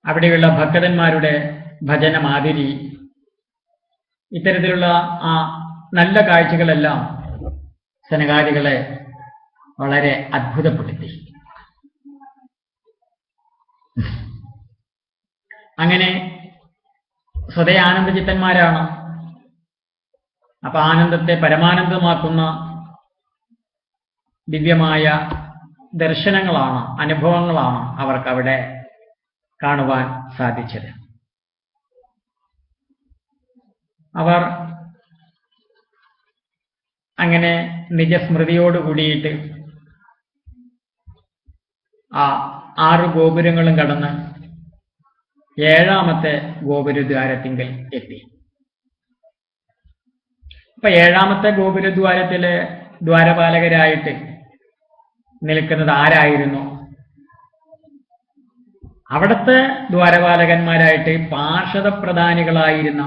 അവിടെയുള്ള ഭക്തന്മാരുടെ ഭജനമാതിരി, ഇത്തരത്തിലുള്ള ആ നല്ല കാഴ്ചകളെല്ലാം സനകാദികളെ വളരെ അത്ഭുതപ്പെടുത്തി. അങ്ങനെ സ്വതേ ആനന്ദചിത്തന്മാരാണ്. അപ്പൊ ആനന്ദത്തെ പരമാനന്ദമാക്കുന്ന ദിവ്യമായ ദർശനങ്ങളാണ്, അനുഭവങ്ങളാണ് അവർക്കവിടെ കാണുവാൻ സാധിച്ചത്. അവർ അങ്ങനെ നിജസ്മൃതിയോട് കൂടിയിട്ട് ആ 6 ഗോപുരങ്ങളും കടന്ന് 7ാമത്തെ ഗോപുരദ്വാരത്തിങ്കൽ എത്തി. അപ്പൊ 7ാമത്തെ ഗോപുരദ്വാരത്തിലെ ദ്വാരപാലകരായിട്ട് നിൽക്കുന്നത് ആരായിരുന്നു? അവിടുത്തെ ദ്വാരപാലകന്മാരായിട്ട് പാർഷദപ്രധാനികളായിരുന്ന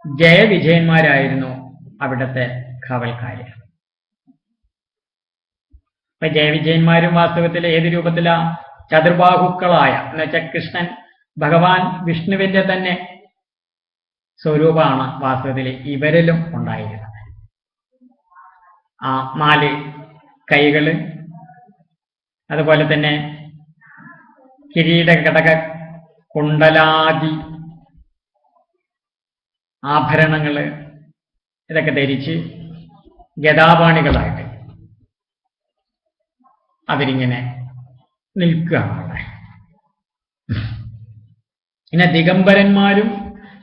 ജയവിജയന്മാരായിരുന്നു അവിടുത്തെ കാവൽക്കാര്. അപ്പൊ ജയവിജയന്മാരും വാസ്തവത്തിൽ ഏത് രൂപത്തിലാ? ചതുർബാഹുക്കളായ, എന്നുവെച്ചാൽ കൃഷ്ണൻ ഭഗവാൻ വിഷ്ണുവിന്റെ തന്നെ സ്വരൂപമാണ് വാസ്തവത്തിൽ ഇവരിലും ഉണ്ടായിരുന്നത്. ആ 4 കൈകള്, അതുപോലെ തന്നെ കിരീട ഘടക കുണ്ടലാദി ആഭരണങ്ങള്, ഇതൊക്കെ ധരിച്ച് ഗദാപാണികളായിട്ട് അവരിങ്ങനെ നിൽക്കുകയാണ് അവിടെ. പിന്നെ ദിഗംബരന്മാരും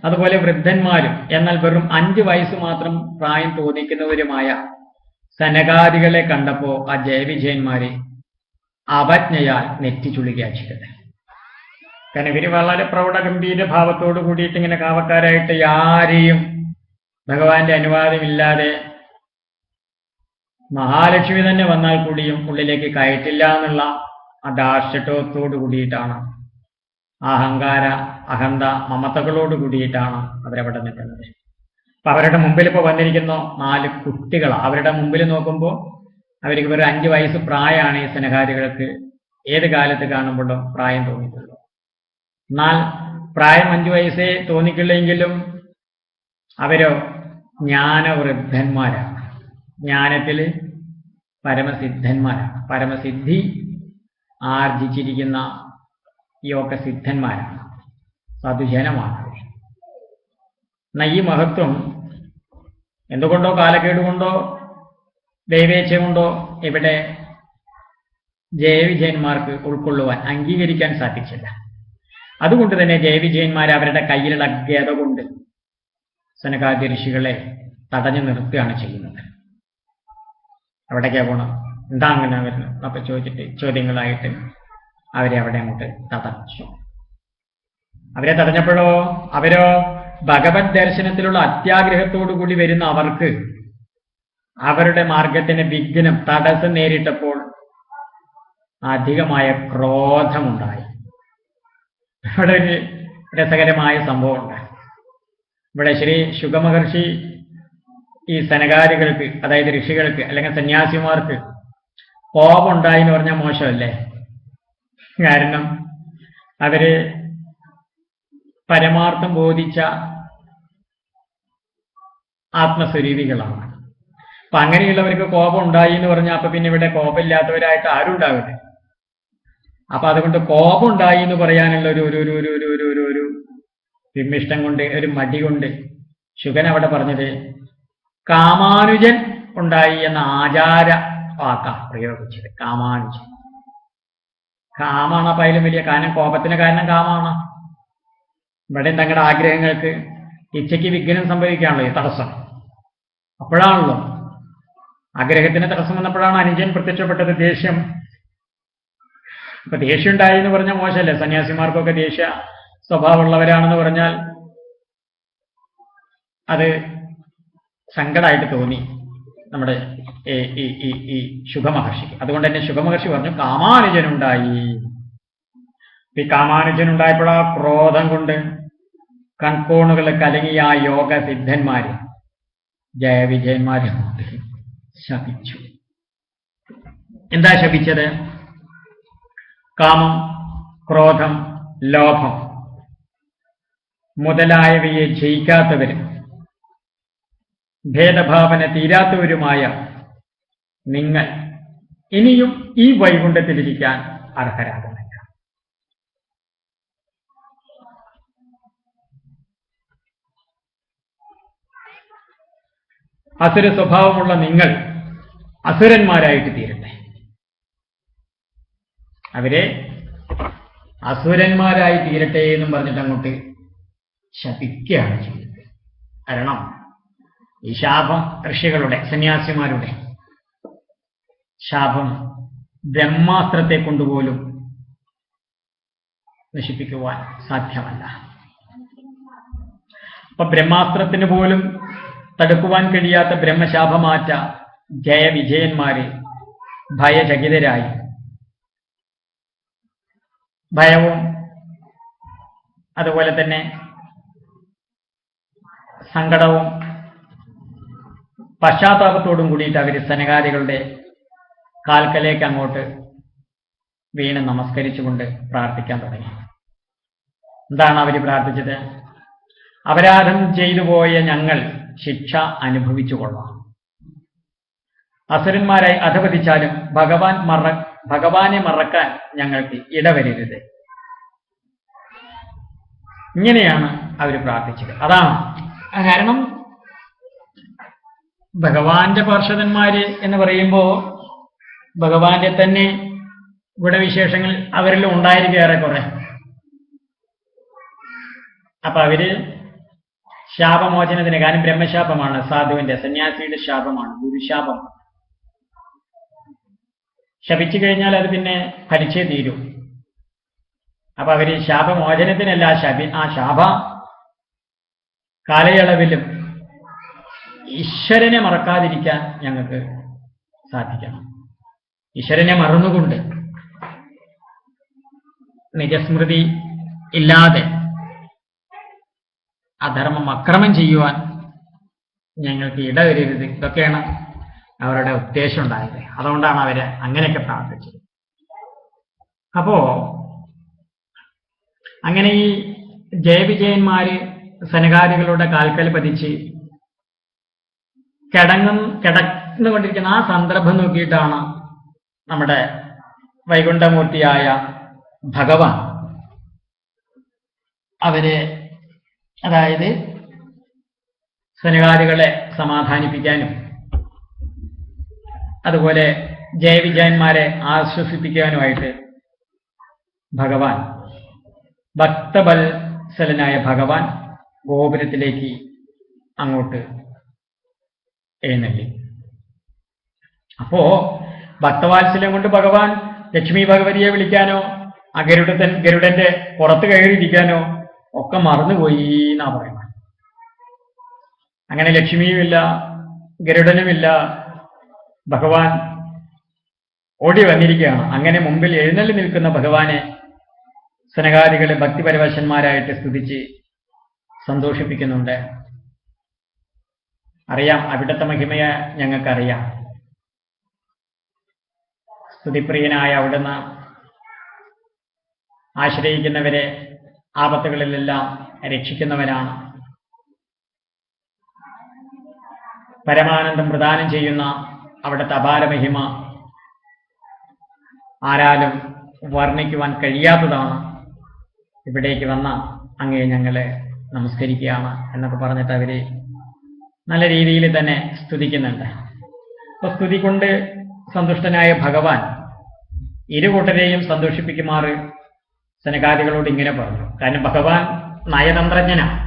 അതുപോലെ വൃദ്ധന്മാരും, എന്നാൽ വെറും 5 വയസ്സ് മാത്രം പ്രായം തോന്നിക്കുന്നവരുമായ സനകാദികളെ കണ്ടപ്പോ ആ ജയവിജയന്മാരെ അവജ്ഞയാൽ നെറ്റിച്ചുളിക ചെയ്തത്. കാരണം ഇവര് വളരെ പ്രൗഢഗംഭീര ഭാവത്തോട് കൂടിയിട്ട് ഇങ്ങനെ കാവക്കാരായിട്ട് ആരെയും ഭഗവാന്റെ അനുവാദമില്ലാതെ മഹാലക്ഷ്മി തന്നെ വന്നാൽ കൂടിയും ഉള്ളിലേക്ക് കയറ്റില്ല എന്നുള്ള ആ ദാർഷ്ട്യത്തോടു കൂടിയിട്ടാണ്, അഹങ്കാര അഹന്ത മമതകളോട് കൂടിയിട്ടാണ് അവരവിടെ നിൽക്കുന്നത്. അപ്പൊ അവരുടെ മുമ്പിൽ ഇപ്പോൾ വന്നിരിക്കുന്ന 4 കുട്ടികളാണ്. അവരുടെ മുമ്പിൽ നോക്കുമ്പോൾ അവർക്ക് ഒരു 5 വയസ്സ് പ്രായമാണ് ഈ സനകാദികൾക്ക് ഏത് കാലത്ത് കാണുമ്പോഴും പ്രായം തോന്നിയിട്ടുള്ളൂ. എന്നാൽ പ്രായം 5 വയസ്സേ തോന്നിക്കില്ലെങ്കിലും അവരോ ജ്ഞാനവൃദ്ധന്മാരാണ്, ജ്ഞാനത്തിൽ പരമസിദ്ധന്മാരാണ്, പരമസിദ്ധി ആർജിച്ചിരിക്കുന്ന യോഗസിദ്ധന്മാരാണ്, സാധുജനമാണ്. എന്നാൽ ഈ മഹത്വം എന്തുകൊണ്ടോ കാലക്കേടുകൊണ്ടോ ദൈവേച്ഛ കൊണ്ടോ ഇവിടെ ജയവിജയന്മാർക്ക് ഉൾക്കൊള്ളുവാൻ അംഗീകരിക്കാൻ സാധിച്ചില്ല. അതുകൊണ്ട് തന്നെ ജയവിജയന്മാർ അവരുടെ കയ്യിലുള്ള ഗത കൊണ്ട് സനകാദി ഋഷികളെ തടഞ്ഞു നിർത്തുകയാണ് ചെയ്യുന്നത്. അവിടേക്കാ പോണം, എന്താ അങ്ങനെ വരുന്നത് അപ്പൊ ചോദിച്ചിട്ട് ചോദ്യങ്ങളായിട്ട് അവരെ അവിടെ അങ്ങോട്ട് തടഞ്ഞു. അവരെ തടഞ്ഞപ്പോഴോ അവരോ ഭഗവത് ദർശനത്തിലുള്ള അത്യാഗ്രഹത്തോടു കൂടി വരുന്ന അവർക്ക് അവരുടെ മാർഗത്തിന് വിഘ്നം തടസ്സം നേരിട്ടപ്പോൾ അധികമായ ക്രോധമുണ്ടായി. ഇവിടെ ഒരു രസകരമായ സംഭവമുണ്ട്. ഇവിടെ ശ്രീ ശുഗമഹർഷി ഈ സനകാദികൾക്ക്, അതായത് ഋഷികൾക്ക് അല്ലെങ്കിൽ സന്യാസിമാർക്ക് കോപമുണ്ടായി എന്ന് പറഞ്ഞാൽ മോശമല്ലേ? കാരണം അവര് പരമാർത്ഥം ബോധിച്ച ആത്മസ്വരൂപികളാണ്. അപ്പൊ അങ്ങനെയുള്ളവർക്ക് കോപം ഉണ്ടായി എന്ന് പറഞ്ഞാൽ അപ്പൊ പിന്നെ ഇവിടെ കോപമില്ലാത്തവരായിട്ട് ആരും ഉണ്ടാവില്ല. അപ്പൊ അതുകൊണ്ട് കോപം ഉണ്ടായി എന്ന് പറയാനുള്ള ഒരു വിമ്മിഷ്ടം കൊണ്ട്, ഒരു മടി കൊണ്ട് ശുഗൻ അവിടെ പറഞ്ഞത് കാമാനുജൻ ഉണ്ടായി എന്ന ആചാര വാക്കാണ് പ്രയോഗിച്ചത്. കാമാനുജൻ, കാമാണ് അപ്പൊ അതിലും വലിയ കാരണം. കോപത്തിന് കാരണം കാമാണ്. ഇവിടെ തങ്ങളുടെ ആഗ്രഹങ്ങൾക്ക് ഇച്ഛയ്ക്ക് വിഘ്നം സംഭവിക്കാണല്ലോ ഈ തടസ്സം. അപ്പോഴാണല്ലോ ആഗ്രഹത്തിന് തടസ്സം വന്നപ്പോഴാണ് അനുജൻ പ്രത്യക്ഷപ്പെട്ടത്, ദേഷ്യം. അപ്പൊ ദേഷ്യം ഉണ്ടായി എന്ന് പറഞ്ഞാൽ മോശമല്ലേ? സന്യാസിമാർക്കൊക്കെ ദേഷ്യ സ്വഭാവമുള്ളവരാണെന്ന് പറഞ്ഞാൽ അത് സങ്കടമായിട്ട് തോന്നി നമ്മുടെ ഈ ശുഗമഹർഷിക്ക്. അതുകൊണ്ട് തന്നെ ശുഗമഹർഷി പറഞ്ഞു കാമാനുജനുണ്ടായി. ഈ കാമാനുജനുണ്ടായപ്പോൾ ആ ക്രോധം കൊണ്ട് കൺകോണുകൾ കലങ്ങിയ ആ യോഗ സിദ്ധന്മാര് ജയവിജയന്മാരെ ശപിച്ചു. എന്താ ശപിച്ചത്? കാമം, ക്രോധം, ലോഭം മുതലായവയെ ജയിക്കാത്തവരും ഭേദഭാവന തീരാത്തവരുമായ നിങ്ങൾ ഇനിയും ഈ വൈകുണ്ഠത്തിലിരിക്കാൻ അർഹരാകുന്നില്ല. അസുര സ്വഭാവമുള്ള നിങ്ങൾ അസുരന്മാരായിട്ട് തീരട്ടെ. അവരെ അസുരന്മാരായി തീരട്ടെ എന്നും പറഞ്ഞിട്ട് അങ്ങോട്ട് ശപിക്കുകയാണ് ചെയ്യുന്നത്. കാരണം ഈ ശാപം ഋഷികളുടെ, സന്യാസിമാരുടെ ശാപം ബ്രഹ്മാസ്ത്രത്തെ കൊണ്ടുപോലും നശിപ്പിക്കുവാൻ സാധ്യമല്ല. അപ്പൊ ബ്രഹ്മാസ്ത്രത്തിന് പോലും തടുക്കുവാൻ കഴിയാത്ത ബ്രഹ്മശാപമാറ്റ ജയവിജയന്മാര് ഭയചകിതരായി, ഭയവും അതുപോലെ തന്നെ സങ്കടവും പശ്ചാത്താപത്തോടും കൂടിയിട്ട് അവർ സനകാദികളുടെ കാൽക്കലേക്ക് അങ്ങോട്ട് വീണ് നമസ്കരിച്ചുകൊണ്ട് പ്രാർത്ഥിക്കാൻ തുടങ്ങി. എന്താണ് അവർ പ്രാർത്ഥിച്ചത്? അപരാധം ചെയ്തു പോയ ഞങ്ങൾ ശിക്ഷ അനുഭവിച്ചു കൊള്ളാം. അസുരന്മാരായി അധപതിച്ചാലും ഭഗവാനെ മറക്കാൻ ഞങ്ങൾക്ക് ഇടവരരുത്. ഇങ്ങനെയാണ് അവർ പ്രാർത്ഥിച്ചത്. അതാണ് കാരണം ഭഗവാന്റെ പാർഷദന്മാര് എന്ന് പറയുമ്പോൾ ഭഗവാന്റെ തന്നെ ഗുണവിശേഷങ്ങൾ അവരിൽ ഉണ്ടായിരിക്കും ഏറെക്കുറെ. അപ്പൊ അവര് ശാപമോചനത്തിന്, കാരണം ബ്രഹ്മശാപമാണ്, സാധുവിന്റെ സന്യാസിയുടെ ശാപമാണ്, ഗുരുശാപമാണ്. ശപിച്ചു കഴിഞ്ഞാൽ അത് പിന്നെ ഫലിച്ചേ തീരും. അപ്പൊ അവര് ശാപമോചനത്തിനല്ല ആ ശാപ കാലയളവിലും ഈശ്വരനെ മറക്കാതിരിക്കാൻ ഞങ്ങൾക്ക് സാധിക്കണം. ഈശ്വരനെ മറന്നുകൊണ്ട് നിജസ്മൃതി ഇല്ലാതെ അധർമ്മം അക്രമം ചെയ്യുവാൻ ഞങ്ങൾക്ക് ഇടവരരുത്. ഇതൊക്കെയാണ് അവരുടെ ഉദ്ദേശം ഉണ്ടായത്. അതുകൊണ്ടാണ് അവര് അങ്ങനെയൊക്കെ പ്രാർത്ഥിച്ചത്. അപ്പോ അങ്ങനെ ഈ ജയവിജയന്മാര് സനകാദികളുടെ കാൽക്കൽ പതിച്ച് കിടന്നുകൊണ്ടിരിക്കുന്ന ആ സന്ദർഭം നോക്കിയിട്ടാണ് നമ്മുടെ വൈകുണ്ഠമൂർത്തിയായ ഭഗവാൻ അവരെ, അതായത് സനകാദികളെ സമാധാനിപ്പിക്കാനും അതുപോലെ ജയവിജയന്മാരെ ആശ്വസിപ്പിക്കാനുമായിട്ട് ഭഗവാൻ, ഭക്തവത്സലനായ ഭഗവാൻ ഗോപുരത്തിലേക്ക് അങ്ങോട്ട് എഴുന്നള്ളി. അപ്പോ ഭക്തവാത്സല്യം കൊണ്ട് ഭഗവാൻ ലക്ഷ്മി ഭഗവതിയെ വിളിക്കാനോ ആ ഗരുഡന്റെ പുറത്ത് കയറിയിരിക്കാനോ ഒക്കെ മറന്നുപോയി എന്നാ പറയുന്നത്. അങ്ങനെ ലക്ഷ്മിയുമില്ല, ഗരുഡനുമില്ല, ഭഗവാൻ ഓടി വന്നിരിക്കുകയാണ്. അങ്ങനെ മുമ്പിൽ എഴുന്നള്ളി നിൽക്കുന്ന ഭഗവാനെ സനകാദികളെ ഭക്തിപരവശന്മാരായിട്ട് സ്തുതിച്ച് സന്തോഷിപ്പിക്കുന്നുണ്ട്. അറിയാം, അവിടുത്തെ മഹിമയെ ഞങ്ങൾക്കറിയാം. സ്തുതിപ്രിയനായ അവിടുന്ന് ആശ്രയിക്കുന്നവരെ ആപത്തുകളിലെല്ലാം രക്ഷിക്കുന്നവനാണ്. പരമാനന്ദം പ്രദാനം ചെയ്യുന്ന അവിടുത്തെ അപാര മഹിമ ആരാലും വർണ്ണിക്കുവാൻ കഴിയാത്തതാണ്. ഇവിടേക്ക് വന്ന അങ്ങയെ ഞങ്ങളെ നമസ്കരിക്കുകയാണ് എന്നൊക്കെ പറഞ്ഞിട്ട് അവര് നല്ല രീതിയിൽ തന്നെ സ്തുതിക്കുന്നുണ്ട്. അപ്പൊ സ്തുതി കൊണ്ട് സന്തുഷ്ടനായ ഭഗവാൻ ഇരുകൂട്ടരെയും സന്തോഷിപ്പിക്കുമാറ് സനകാദികളോട് ഇങ്ങനെ പറഞ്ഞു. കാരണം ഭഗവാൻ നയതന്ത്രജ്ഞനാണ്.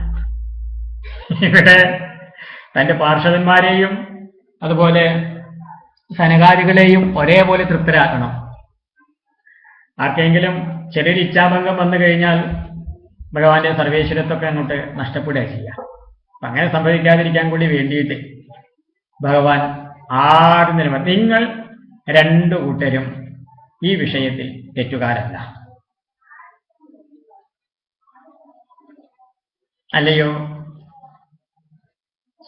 ഇവിടെ തന്റെ പാർഷദന്മാരെയും അതുപോലെ സനകാദികളെയും ഒരേപോലെ തൃപ്തരാക്കണം. ആർക്കെങ്കിലും ചെറിയൊരു ഇച്ഛാഭംഗം വന്നു കഴിഞ്ഞാൽ ഭഗവാന്റെ സർവേശ്വരത്വമൊക്കെ അങ്ങോട്ട് നഷ്ടപ്പെടുക ചെയ്യാം. അപ്പൊ അങ്ങനെ സംഭവിക്കാതിരിക്കാൻ കൂടി വേണ്ടിയിട്ട് ഭഗവാൻ ആദ്യം തന്നെ നിങ്ങൾ രണ്ടു കൂട്ടരും ഈ വിഷയത്തിൽ തെറ്റുകാരല്ല, അല്ലയോ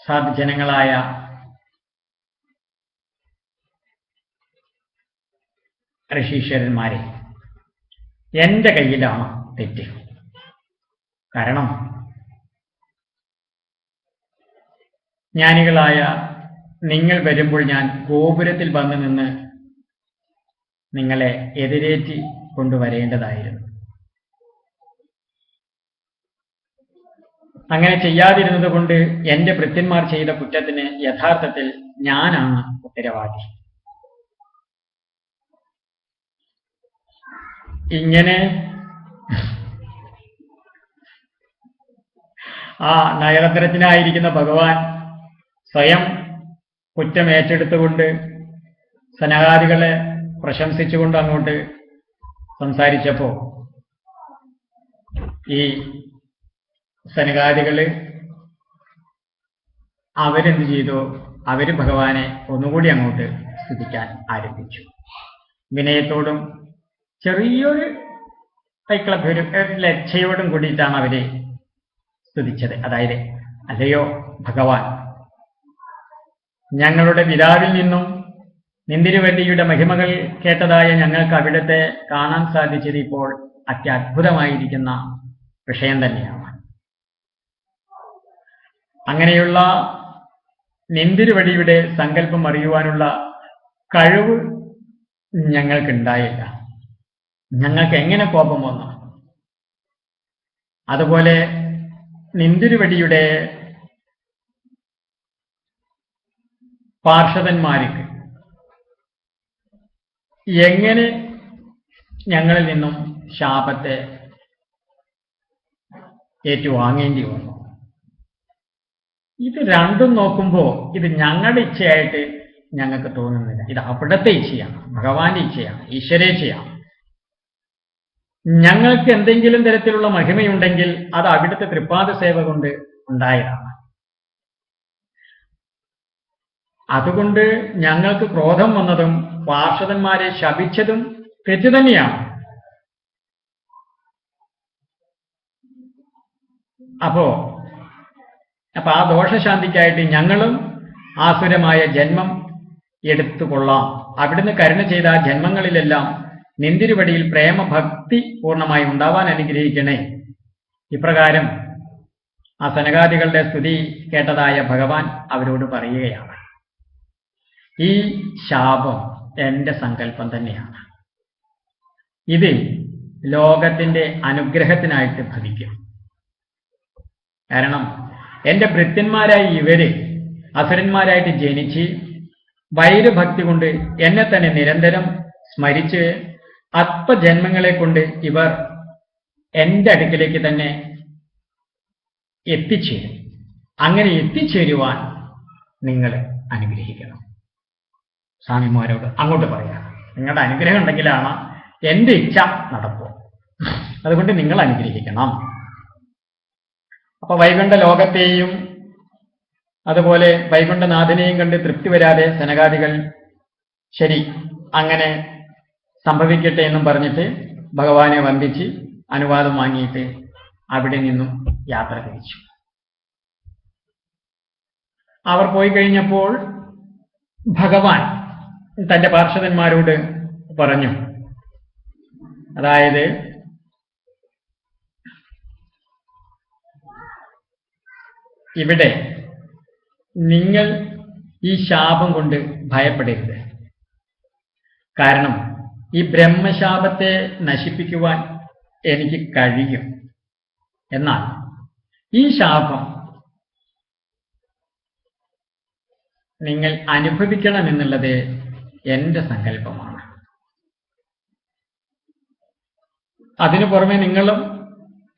സദ്ജനങ്ങളായ ഋഷീശ്വരന്മാരെ, എന്റെ കയ്യിലാണ് തെറ്റ്. കാരണം ജ്ഞാനികളായ നിങ്ങൾ വരുമ്പോൾ ഞാൻ ഗോപുരത്തിൽ വന്നു നിന്ന് നിങ്ങളെ എതിരേറ്റി കൊണ്ടുവരേണ്ടതായിരുന്നു. അങ്ങനെ ചെയ്യാതിരുന്നത് കൊണ്ട് എന്റെ ഭൃത്യന്മാർ ചെയ്ത കുറ്റത്തിന് യഥാർത്ഥത്തിൽ ഞാനാണ് ഉത്തരവാദി. ഇങ്ങനെ ആ നയതന്ത്രജ്ഞനായിരിക്കുന്ന ഭഗവാൻ സ്വയം കുറ്റം ഏറ്റെടുത്തുകൊണ്ട് സനകാദികളെ പ്രശംസിച്ചുകൊണ്ട് അങ്ങോട്ട് സംസാരിച്ചപ്പോ ഈ സനകാദികള് അവരെന്ത് ചെയ്തു? അവര് ഭഗവാനെ ഒന്നുകൂടി അങ്ങോട്ട് സ്തുതിക്കാൻ ആരംഭിച്ചു. വിനയത്തോടും ചെറിയൊരു ഒരു ലജ്ജയോടും കൂടിയിട്ടാണ് അവര് സ്തുതിച്ചത്. അതായത്, അല്ലയോ ഭഗവാൻ, ഞങ്ങളുടെ പിതാവിൽ നിന്നും നിന്തിരുവല്ലിയുടെ മഹിമകൾ കേട്ടതായ ഞങ്ങൾക്ക് അവിടുത്തെ കാണാൻ സാധിച്ചത് ഇപ്പോൾ അത്യത്ഭുതമായിരിക്കുന്ന വിഷയം തന്നെയാണ്. അങ്ങനെയുള്ള നിന്തിരുവടിയുടെ സങ്കല്പം അറിയുവാനുള്ള കഴിവ് ഞങ്ങൾക്കുണ്ടായില്ല. ഞങ്ങൾക്ക് എങ്ങനെ കോപം വന്നു? അതുപോലെ നിന്തിരുവടിയുടെ പാർഷദന്മാർക്ക് എങ്ങനെ ഞങ്ങളിൽ നിന്നും ശാപത്തെ ഏറ്റുവാങ്ങേണ്ടി വന്നു? ഇത് രണ്ടും നോക്കുമ്പോൾ ഇത് ഞങ്ങളുടെ ഇച്ഛയായിട്ട് ഞങ്ങൾക്ക് തോന്നുന്നില്ല. ഇത് അവിടുത്തെ ഇച്ഛയാണ്, ഭഗവാന്റെ ഇച്ഛയാണ്, ഈശ്വരേച്ഛയാണ്. ഞങ്ങൾക്ക് എന്തെങ്കിലും തരത്തിലുള്ള മഹിമയുണ്ടെങ്കിൽ അത് അവിടുത്തെ തൃപ്പാദ സേവ കൊണ്ട് ഉണ്ടായതാണ്. അതുകൊണ്ട് ഞങ്ങൾക്ക് ക്രോധം വന്നതും പാർഷദന്മാരെ ശപിച്ചതും തെറ്റു തന്നെയാണ്. അപ്പോ ആ ദോഷശാന്തിക്കായിട്ട് ഞങ്ങളും ആസുരമായ ജന്മം എടുത്തുകൊള്ളാം. അവിടുന്ന് കരുണ ചെയ്ത ആ ജന്മങ്ങളിലെല്ലാം നിന്തിരുവടിയിൽ പ്രേമഭക്തി പൂർണ്ണമായി ഉണ്ടാവാൻ അനുഗ്രഹിക്കണേ. ഇപ്രകാരം ആ സനകാദികളുടെ സ്തുതി കേട്ടതായ ഭഗവാൻ അവരോട് പറയുകയാണ്, ഈ ശാപം എന്റെ സങ്കല്പം തന്നെയാണ്. ഇത് ലോകത്തിന്റെ അനുഗ്രഹത്തിനായിട്ട് ഭവിക്കും. കാരണം എന്റെ ഭൃത്യന്മാരായി ഇവര് അസുരന്മാരായിട്ട് ജനിച്ച് വൈരഭക്തി കൊണ്ട് എന്നെ തന്നെ നിരന്തരം സ്മരിച്ച് അല്പജന്മങ്ങളെ കൊണ്ട് ഇവർ എന്റെ അടുക്കിലേക്ക് തന്നെ എത്തിച്ചേരും. അങ്ങനെ എത്തിച്ചേരുവാൻ നിങ്ങൾ അനുഗ്രഹിക്കണം. സ്വാമിമാരോട് അങ്ങോട്ട് പറയാം, നിങ്ങളുടെ അനുഗ്രഹം ഉണ്ടെങ്കിലാണ് എന്റെ ഇച്ഛ നടക്കും. അതുകൊണ്ട് നിങ്ങൾ അനുഗ്രഹിക്കണം. അപ്പൊ വൈകുണ്ഠ ലോകത്തെയും അതുപോലെ വൈകുണ്ഠനാഥനെയും കണ്ട് തൃപ്തി വരാതെ സനകാദികൾ ശരി അങ്ങനെ സംഭവിക്കട്ടെ എന്നും പറഞ്ഞിട്ട് ഭഗവാനെ വന്ദിച്ച് അനുവാദം വാങ്ങിയിട്ട് അവിടെ നിന്നും യാത്ര തിരിച്ചു. അവർ പോയി കഴിഞ്ഞപ്പോൾ ഭഗവാൻ തന്റെ പാർഷദന്മാരോട് പറഞ്ഞു, അതായത് ഇവിടെ നിങ്ങൾ ഈ ശാപം കൊണ്ട് ഭയപ്പെടരുത്. കാരണം ഈ ബ്രഹ്മശാപത്തെ നശിപ്പിക്കുവാൻ എനിക്ക് കഴിയും. എന്നാൽ ഈ ശാപം നിങ്ങൾ അനുഭവിക്കണമെന്നുള്ളത് എന്റെ സങ്കല്പമാണ്. അതിനു പുറമെ നിങ്ങളും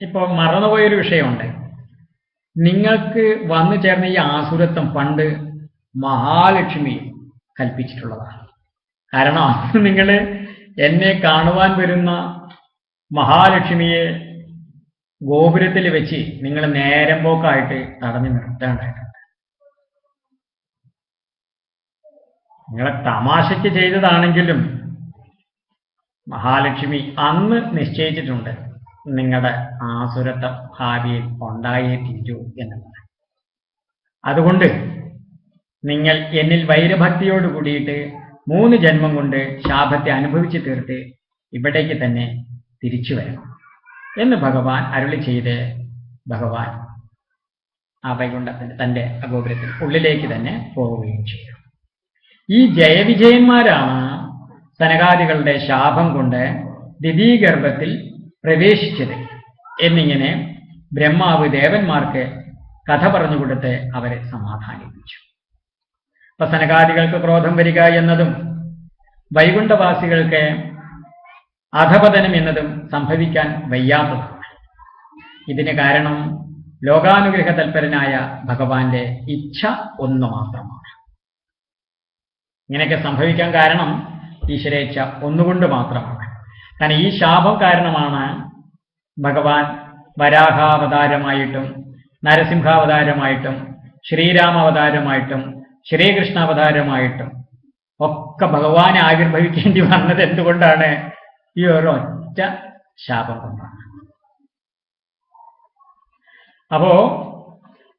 ഇപ്പോൾ മറന്നുപോയൊരു വിഷയമുണ്ട്. നിങ്ങൾക്ക് വന്നു ചേർന്ന ഈ ആസുരത്വം പണ്ട് മഹാലക്ഷ്മി കൽപ്പിച്ചിട്ടുള്ളതാണ്. കാരണം നിങ്ങൾ എന്നെ കാണുവാൻ വരുന്ന മഹാലക്ഷ്മിയെ ഗോപുരത്തിൽ വെച്ച് നിങ്ങൾ നേരം പോക്കായിട്ട് തടഞ്ഞു നിർത്തേണ്ടതായിട്ടുണ്ട്. നിങ്ങളെ തമാശയ്ക്ക് ചെയ്തതാണെങ്കിലും മഹാലക്ഷ്മി അന്ന് നിശ്ചയിച്ചിട്ടുണ്ട് നിങ്ങളുടെ ആസുരത്വം ഭാവിയിൽ ഉണ്ടായേ തീരൂ എന്നുള്ളത്. അതുകൊണ്ട് നിങ്ങൾ എന്നിൽ വൈരഭക്തിയോട് കൂടിയിട്ട് 3 ജന്മം കൊണ്ട് ശാപത്തെ അനുഭവിച്ചു തീർത്ത് ഇവിടേക്ക് തന്നെ തിരിച്ചു വരണം എന്ന് ഭഗവാൻ അരുളി ചെയ്ത് ഭഗവാൻ ആ വൈകുണ്ഠത്തിന്റെ തന്റെ ഗോപുരത്തിൽ ഉള്ളിലേക്ക് തന്നെ പോവുകയും ചെയ്തു. ഈ ജയവിജയന്മാരാണ് സനകാദികളുടെ ശാപം കൊണ്ട് ദിതീഗർഭത്തിൽ പ്രവേശിച്ചത് എന്നിങ്ങനെ ബ്രഹ്മാവ് ദേവന്മാർക്ക് കഥ പറഞ്ഞുകൊടുത്ത് അവരെ സമാധാനിപ്പിച്ചു. അപ്പൊ സനകാദികൾക്ക് ക്രോധം വരിക എന്നതും വൈകുണ്ഠവാസികൾക്ക് അധപതനം എന്നതും സംഭവിക്കാൻ വയ്യാത്തതാണ്. ഇതിന് കാരണം ലോകാനുഗ്രഹ തൽപരനായ ഭഗവാന്റെ ഇച്ഛ ഒന്ന് മാത്രമാണ്. ഇങ്ങനെയൊക്കെ സംഭവിക്കാൻ കാരണം ഈശ്വരേച്ഛ ഒന്നുകൊണ്ട് മാത്രമാണ്. കാരണം ഈ ശാപം കാരണമാണ് ഭഗവാൻ വരാഹാവതാരമായിട്ടും നരസിംഹാവതാരമായിട്ടും ശ്രീരാമാവതാരമായിട്ടും ശ്രീകൃഷ്ണാവതാരമായിട്ടും ഒക്കെ ഭഗവാനെ ആവിർഭവിക്കേണ്ടി വന്നത് എന്തുകൊണ്ടാണ്? ഈ ഒരൊറ്റ ശാപം കൊണ്ടാണ്. അപ്പോ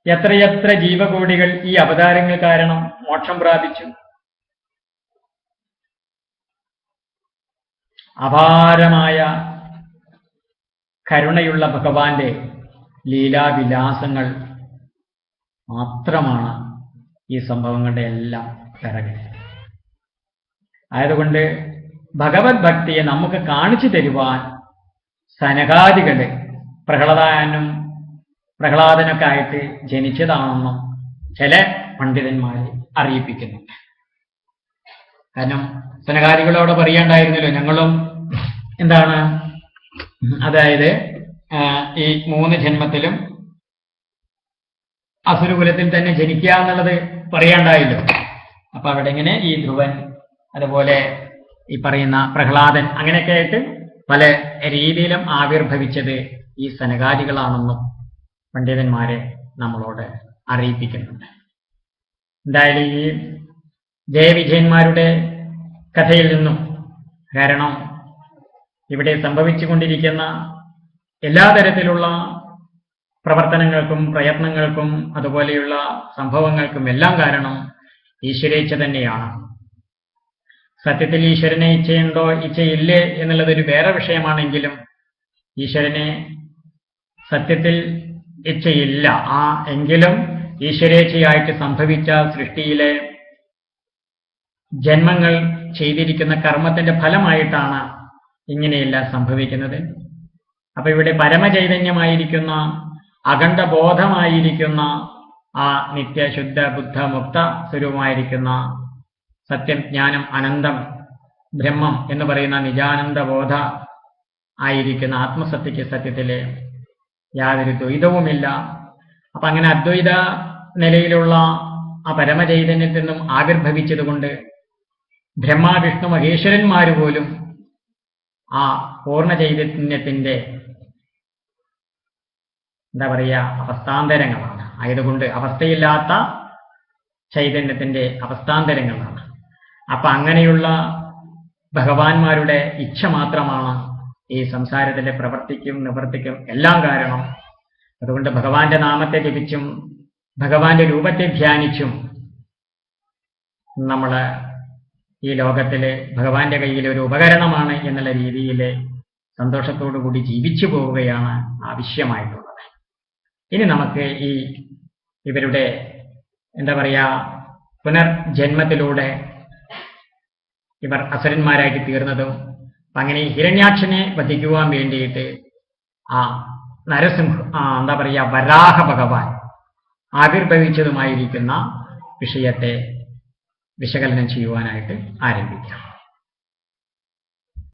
എത്രയെത്ര ജീവകോടികൾ ഈ അവതാരങ്ങൾ കാരണം മോക്ഷം പ്രാപിച്ചു. അപാരമായ കരുണയുള്ള ഭഗവാന്റെ ലീലാവിലാസങ്ങൾ മാത്രമാണ് ഈ സംഭവങ്ങളുടെ എല്ലാം പിറകിൽ. ആയതുകൊണ്ട് ഭഗവത് ഭക്തിയെ നമുക്ക് കാണിച്ചു തരുവാൻ സനകാദികള് പ്രഹ്ലാദനൊക്കെ ആയിട്ട് ജനിച്ചതാണെന്നും ചില പണ്ഡിതന്മാരെ അറിയിപ്പിക്കുന്നുണ്ട്. കാരണം സനകാദികളോട് പറയാണ്ടായിരുന്നല്ലോ ഞങ്ങളും എന്താണ്, അതായത് ഈ 3 ജന്മത്തിലും അസുരകുലത്തിൽ തന്നെ ജനിക്കുക എന്നുള്ളത് പറയാണ്ടായല്ലോ. അപ്പൊ അവിടെ ഇങ്ങനെ ഈ ധ്രുവൻ അതുപോലെ ഈ പറയുന്ന പ്രഹ്ലാദൻ അങ്ങനെയൊക്കെ ആയിട്ട് പല രീതിയിലും ആവിർഭവിച്ചത് ഈ സനകാദികളാണെന്നും പണ്ഡിതന്മാരെ നമ്മളോട് അറിയിപ്പിക്കുന്നുണ്ട്. എന്തായാലും ഈ ജയവിജയന്മാരുടെ കഥയിൽ നിന്നും, കാരണം ഇവിടെ സംഭവിച്ചുകൊണ്ടിരിക്കുന്ന എല്ലാ തരത്തിലുള്ള പ്രവർത്തനങ്ങൾക്കും പ്രയത്നങ്ങൾക്കും അതുപോലെയുള്ള സംഭവങ്ങൾക്കും എല്ലാം കാരണം ഈശ്വരേച്ഛ തന്നെയാണ്. സത്യത്തിൽ ഈശ്വരനെ ഇച്ഛയുണ്ടോ ഇച്ഛയില്ലേ എന്നുള്ളതൊരു വേറെ വിഷയമാണെങ്കിലും ഈശ്വരനെ സത്യത്തിൽ ഇച്ഛയില്ല. എങ്കിലും ഈശ്വരേച്ഛയായിട്ട് സംഭവിച്ച സൃഷ്ടിയിലെ ജന്മങ്ങൾ ചെയ്തിരിക്കുന്ന കർമ്മത്തിന്റെ ഫലമായിട്ടാണ് ഇങ്ങനെയെല്ലാം സംഭവിക്കുന്നത്. അപ്പൊ ഇവിടെ പരമചൈതന്യമായിരിക്കുന്ന അഖണ്ഡബോധമായിരിക്കുന്ന ആ നിത്യശുദ്ധ ബുദ്ധ മുക്ത സ്വരൂപമായിരിക്കുന്ന സത്യം, ജ്ഞാനം, അനന്തം, ബ്രഹ്മം എന്ന് പറയുന്ന നിജാനന്ദബോധ ആയിരിക്കുന്ന ആത്മസത്യക്ക് സത്യത്തിലെ യാതൊരു ദ്വൈതവുമില്ല. അപ്പൊ അങ്ങനെ അദ്വൈത നിലയിലുള്ള ആ പരമചൈതന്യത്തിൽ നിന്നും ആവിർഭവിച്ചതുകൊണ്ട് ബ്രഹ്മ വിഷ്ണു മഹേശ്വരന്മാർ പോലും ആ പൂർണ്ണ ചൈതന്യത്തിന്റെ അവസ്ഥാന്തരങ്ങളാണ്. ആയതുകൊണ്ട് അവസ്ഥയില്ലാത്ത ചൈതന്യത്തിന്റെ അവസ്ഥാന്തരങ്ങളാണ്. അപ്പൊ അങ്ങനെയുള്ള ഭഗവാന്മാരുടെ ഇച്ഛ മാത്രമാണ് ഈ സംസാരത്തിലെ പ്രവർത്തിക്കും നിവർത്തിക്കും എല്ലാം കാരണം. അതുകൊണ്ട് ഭഗവാന്റെ നാമത്തെ ജപിച്ചും ഭഗവാന്റെ രൂപത്തെ ധ്യാനിച്ചും നമ്മൾ ഈ ലോകത്തില് ഭഗവാന്റെ കയ്യിൽ ഒരു ഉപകരണമാണ് എന്നുള്ള രീതിയിൽ സന്തോഷത്തോടു കൂടി ജീവിച്ചു പോവുകയാണ് ആവശ്യമായിട്ടുള്ളത്. ഇനി നമുക്ക് ഇവരുടെ പുനർജന്മത്തിലൂടെ ഇവർ അസുരന്മാരായിട്ട് തീർന്നതും അങ്ങനെ ഹിരണ്യാക്ഷനെ വധിക്കുവാൻ വേണ്ടിയിട്ട് ആ വരാഹ ഭഗവാൻ ആവിർഭവിച്ചതുമായിരിക്കുന്ന വിഷയത്തെ വിശകലനം ചെയ്യുവാനായിട്ട് ആരംഭിക്കാം.